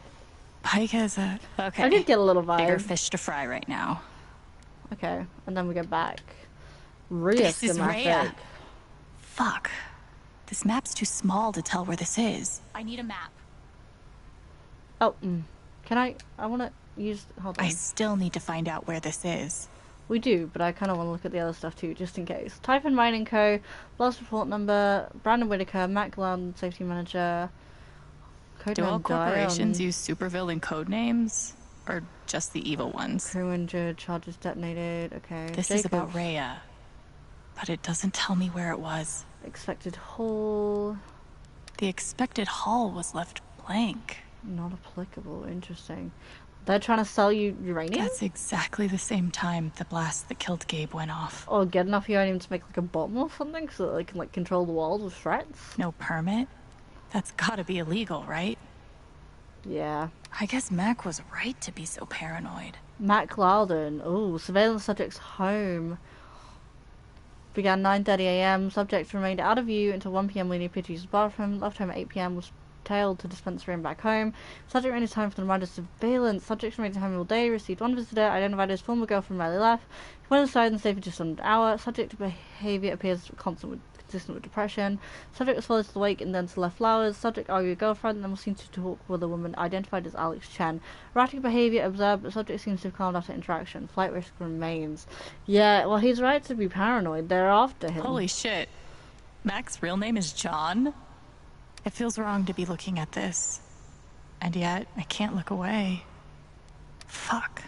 [SPEAKER 7] Pike has a... Okay.
[SPEAKER 1] I did get a little vibe.
[SPEAKER 7] Bigger fish to fry right now.
[SPEAKER 1] Okay, and then we go back. Rhea
[SPEAKER 7] This is Rhea. Fuck. This map's too small to tell where this is. I need a map.
[SPEAKER 1] Oh, can I want to use... Hold on.
[SPEAKER 7] I still need to find out where this is.
[SPEAKER 1] We do, but I kind of want to look at the other stuff too, just in case. Typhon Mining Co., last report number, Brandon Whitaker, Mac Loud, safety manager.
[SPEAKER 7] Do all corporations use supervillain code names? Or just the evil ones?
[SPEAKER 1] Crew injured, charges detonated, okay.
[SPEAKER 7] This is about Rhea. But it doesn't tell me where it was.
[SPEAKER 1] Expected haul.
[SPEAKER 7] The expected haul was left blank.
[SPEAKER 1] Not applicable, interesting. They're trying to sell you uranium?
[SPEAKER 7] That's exactly the same time the blast that killed Gabe went off.
[SPEAKER 1] Or get enough uranium to make like a bomb or something so that they can like control the walls with threats?
[SPEAKER 7] No permit? That's gotta be illegal, right?
[SPEAKER 1] Yeah.
[SPEAKER 7] I guess Mac was right to be so paranoid.
[SPEAKER 1] Mac Loudon. Ooh, surveillance subject's home. Began 9:30 a.m. Subject remained out of view until 1 p.m. when he appeared to use the bathroom. Left home at 8 p.m. was tailed to dispensary and back home. Subject remained his home for the reminder of surveillance. Subject remained home all day. Received one visitor. Identified his former girlfriend Riley left. He went inside and stayed for just under an hour. Subject behavior appears consistent with depression. Subject was followed to the wake and then to left flowers. Subject argued with girlfriend and then was seen to talk with a woman identified as Alex Chen. Erratic behavior observed, but subject seems to have calmed after interaction. Flight risk remains. Yeah, well, he's right to be paranoid. They're after him.
[SPEAKER 7] Holy shit. Mac's real name is John? It feels wrong to be looking at this. And yet, I can't look away. Fuck.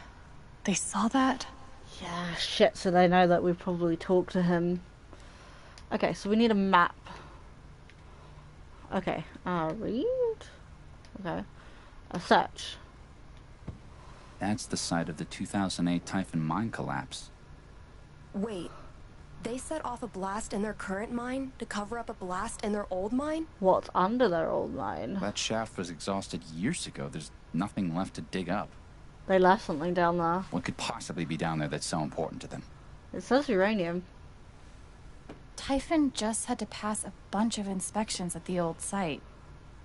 [SPEAKER 7] They saw that?
[SPEAKER 1] Yeah, shit, so they know that we probably talked to him. Okay, so we need a map. Okay, read? Okay. A search.
[SPEAKER 5] That's the site of the 2008 Typhon mine collapse.
[SPEAKER 4] Wait, they set off a blast in their current mine to cover up a blast in their old mine?
[SPEAKER 1] What's under their old mine?
[SPEAKER 5] That shaft was exhausted years ago. There's nothing left to dig up.
[SPEAKER 1] They left something down there.
[SPEAKER 5] What could possibly be down there that's so important to them?
[SPEAKER 1] It says uranium.
[SPEAKER 7] Typhon just had to pass a bunch of inspections at the old site,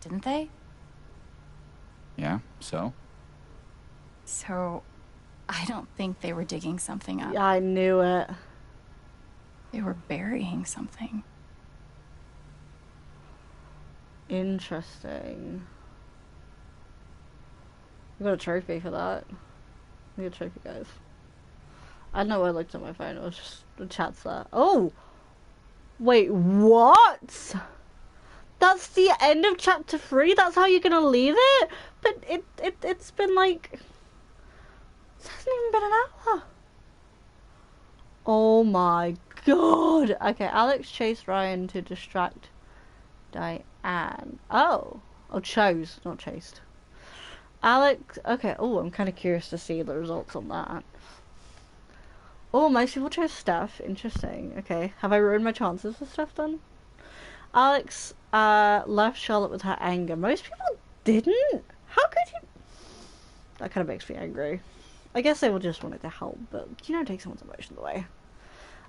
[SPEAKER 7] didn't they?
[SPEAKER 5] Yeah, so?
[SPEAKER 7] So, I don't think they were digging something up.
[SPEAKER 1] Yeah, I knew it.
[SPEAKER 7] They were burying something.
[SPEAKER 1] Interesting. We got a trophy for that. We got a trophy, guys. I don't know why I looked at my phone. It was just the chat's there. Oh! Wait, what? That's the end of chapter 3? That's how you're gonna leave it? But it's been like... It hasn't even been an hour. Oh my god. Okay, Alex chased Ryan to distract Diane. Oh, chose, not chased. Alex, okay, oh, I'm kind of curious to see the results on that. Oh, most people chose Steph. Interesting. Okay, have I ruined my chances with Steph then? Alex left Charlotte with her anger. Most people didn't? How could you? That kind of makes me angry. I guess they will just wanted to help, but you don't take someone's emotions away.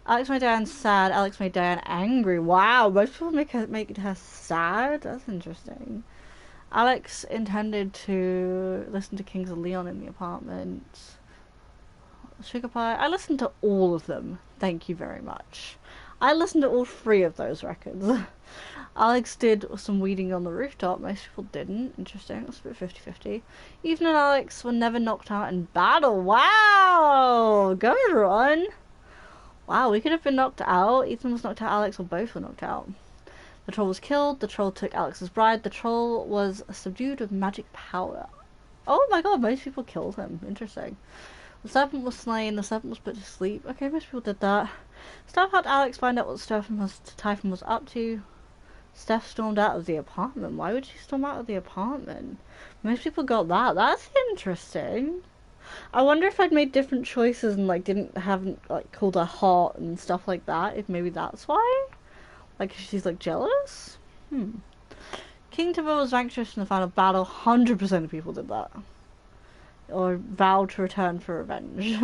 [SPEAKER 1] Alex made Diane sad. Alex made Diane angry. Wow, most people make her sad? That's interesting. Alex intended to listen to Kings of Leon in the apartment. Sugar Pie. I listened to all of them. Thank you very much. I listened to all 3 of those records. Alex did some weeding on the rooftop. Most people didn't. Interesting. That's a bit 50-50. Ethan and Alex were never knocked out in battle. Wow! Go everyone! Wow, we could have been knocked out. Ethan was knocked out, Alex, or both were knocked out. The troll was killed. The troll took Alex's bride. The troll was subdued with magic power. Oh my god, most people killed him. Interesting. The serpent was slain. The serpent was put to sleep. Okay, most people did that. Steph helped Alex find out what Typhon was up to. Steph stormed out of the apartment. Why would she storm out of the apartment? Most people got that. That's interesting. I wonder if I'd made different choices and haven't called her hot and stuff like that. If maybe that's why. Like she's jealous. King Tibor was vanquished in the final battle. 100% of people did that. Or vowed to return for revenge.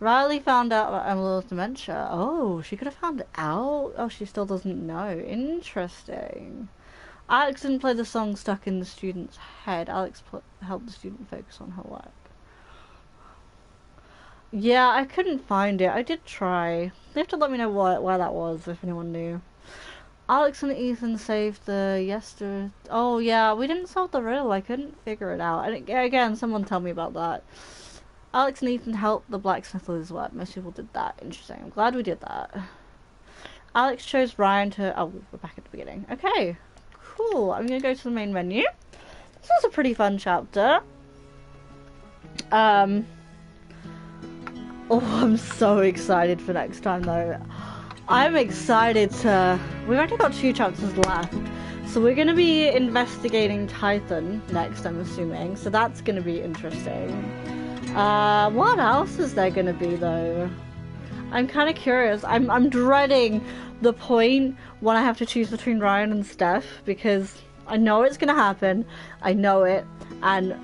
[SPEAKER 1] Riley found out about Emily's dementia. Oh, she could have found it out? Oh, she still doesn't know. Interesting. Alex didn't play the song stuck in the student's head. Alex helped the student focus on her work. Yeah, I couldn't find it. I did try. They have to let me know why that was, if anyone knew. Alex and Ethan saved the yesterday. Oh, yeah, we didn't solve the riddle. I couldn't figure it out. And again, someone tell me about that. Alex and Ethan helped the blacksmith with his work. Most people did that. Interesting. I'm glad we did that. Alex chose Ryan to... Oh, we're back at the beginning. Okay. Cool. I'm going to go to the main menu. This was a pretty fun chapter. Oh, I'm so excited for next time, though. I'm excited to... We've only got 2 chapters left. So we're going to be investigating Typhon next, I'm assuming. So that's going to be interesting. What else is there going to be, though? I'm kind of curious. I'm dreading the point when I have to choose between Ryan and Steph, because I know it's going to happen. I know it. And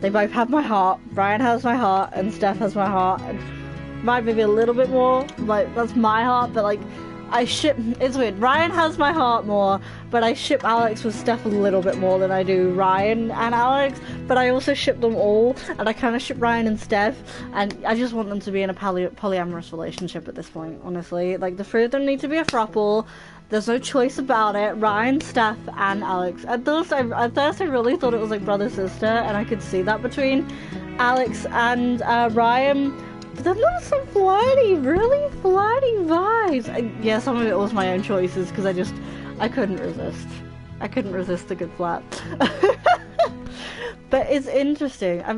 [SPEAKER 1] they both have my heart. Ryan has my heart, and Steph has my heart. And might maybe a little bit more. That's my heart, but I ship... It's weird. Ryan has my heart more, but I ship Alex with Steph a little bit more than I do Ryan and Alex, but I also ship them all, and I kind of ship Ryan and Steph, and I just want them to be in a polyamorous relationship at this point, honestly. The 3 of them need to be a throuple. There's no choice about it. Ryan, Steph, and Alex. At first I really thought it was sister, and I could see that between Alex and Ryan. But then there was some really flirty vibes. Yeah, some of it was my own choices, because I couldn't resist. I couldn't resist the good flirt. But it's interesting. I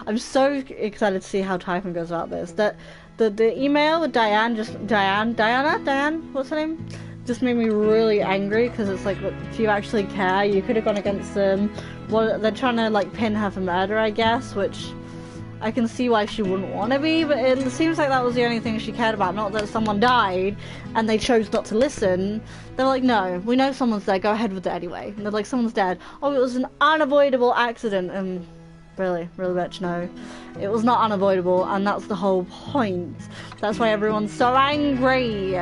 [SPEAKER 1] I'm so excited to see how Typhon goes about this. That the email with Diane, Diane, what's her name? Just made me really angry, because it's like, look, if you actually care, you could have gone against them. Well, they're trying to like pin her for murder, I guess, which I can see why she wouldn't want to be, but it seems like that was the only thing she cared about, not that someone died and they chose not to listen. They're like, no, we know someone's there, go ahead with it anyway. And they're like, someone's dead. Oh, it was an unavoidable accident. And really bitch, no. It was not unavoidable, and that's the whole point. That's why everyone's so angry.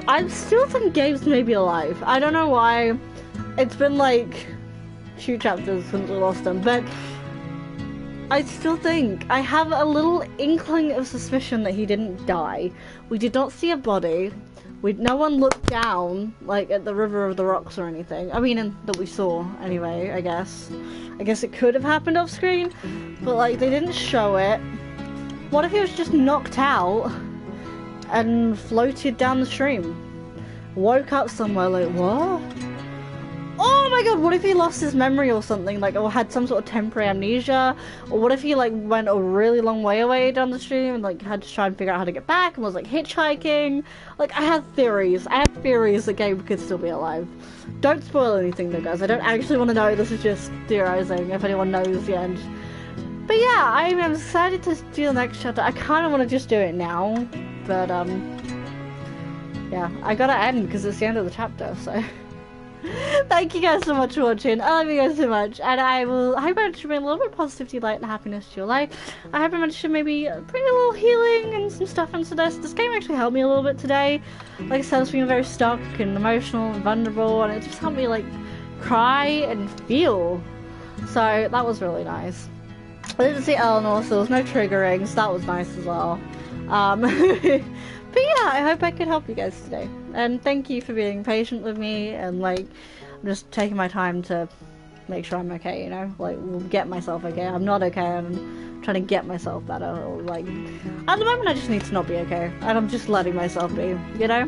[SPEAKER 1] I still think Gabe's maybe alive. I don't know why. It's been like 2 chapters since we lost him, but I still think I have a little inkling of suspicion that he didn't die. We did not see a body. No one looked down, like, at the River of the Rocks or anything. I mean, that we saw, anyway, I guess. I guess it could have happened off screen, but, like, they didn't show it. What if he was just knocked out and floated down the stream? Woke up somewhere, like, what? Oh my god, what if he lost his memory or something, like, or had some sort of temporary amnesia? Or what if he, like, went a really long way away down the stream and, like, had to try and figure out how to get back and was, like, hitchhiking? Like, I have theories. I have theories that Gabe could still be alive. Don't spoil anything though, guys. I don't actually want to know. This is just theorizing, if anyone knows the end. But yeah, I'm excited to do the next chapter. I kind of want to just do it now, but, yeah, I gotta end because it's the end of the chapter, so... Thank you guys so much for watching. I love you guys so much, and I hope I managed to bring a little bit of positivity, light, and happiness to your life. I hope I managed to maybe bring a little healing and some stuff into this. This game actually helped me a little bit today. Like I said, I was feeling very stuck and emotional and vulnerable, and it just helped me, like, cry and feel. So that was really nice. I didn't see Eleanor, so there was no triggering, so that was nice as well. But yeah, I hope I could help you guys today. And thank you for being patient with me and, like, I'm just taking my time to make sure I'm okay, you know? Like, get myself okay. I'm not okay, I'm trying to get myself better. Or, like, at the moment I just need to not be okay. And I'm just letting myself be, you know?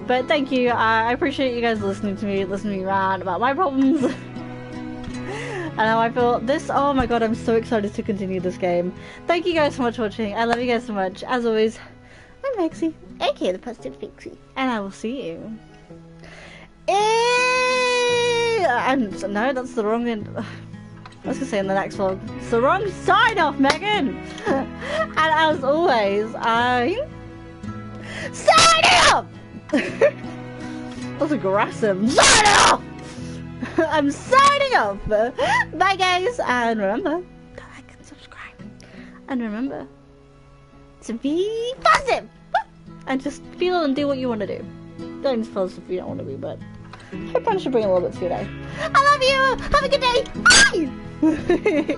[SPEAKER 1] But thank you. I appreciate you guys listening to me rant about my problems. And how I feel. Oh my god, I'm so excited to continue this game. Thank you guys so much for watching. I love you guys so much. As always, I'm Megsy, aka the Positive Pixie, and I will see you. And no, that's the wrong end. I was gonna say in the next vlog. It's the wrong sign off, Megan. And as always, I'm signing off. That's aggressive. Sign off. I'm signing off. Bye, guys, and remember to like and subscribe, and remember to be positive and just feel and do what you want to do. Don't be positive if you don't want to be, but hope I should bring a little bit to your day. I love you. Have a good day. Bye.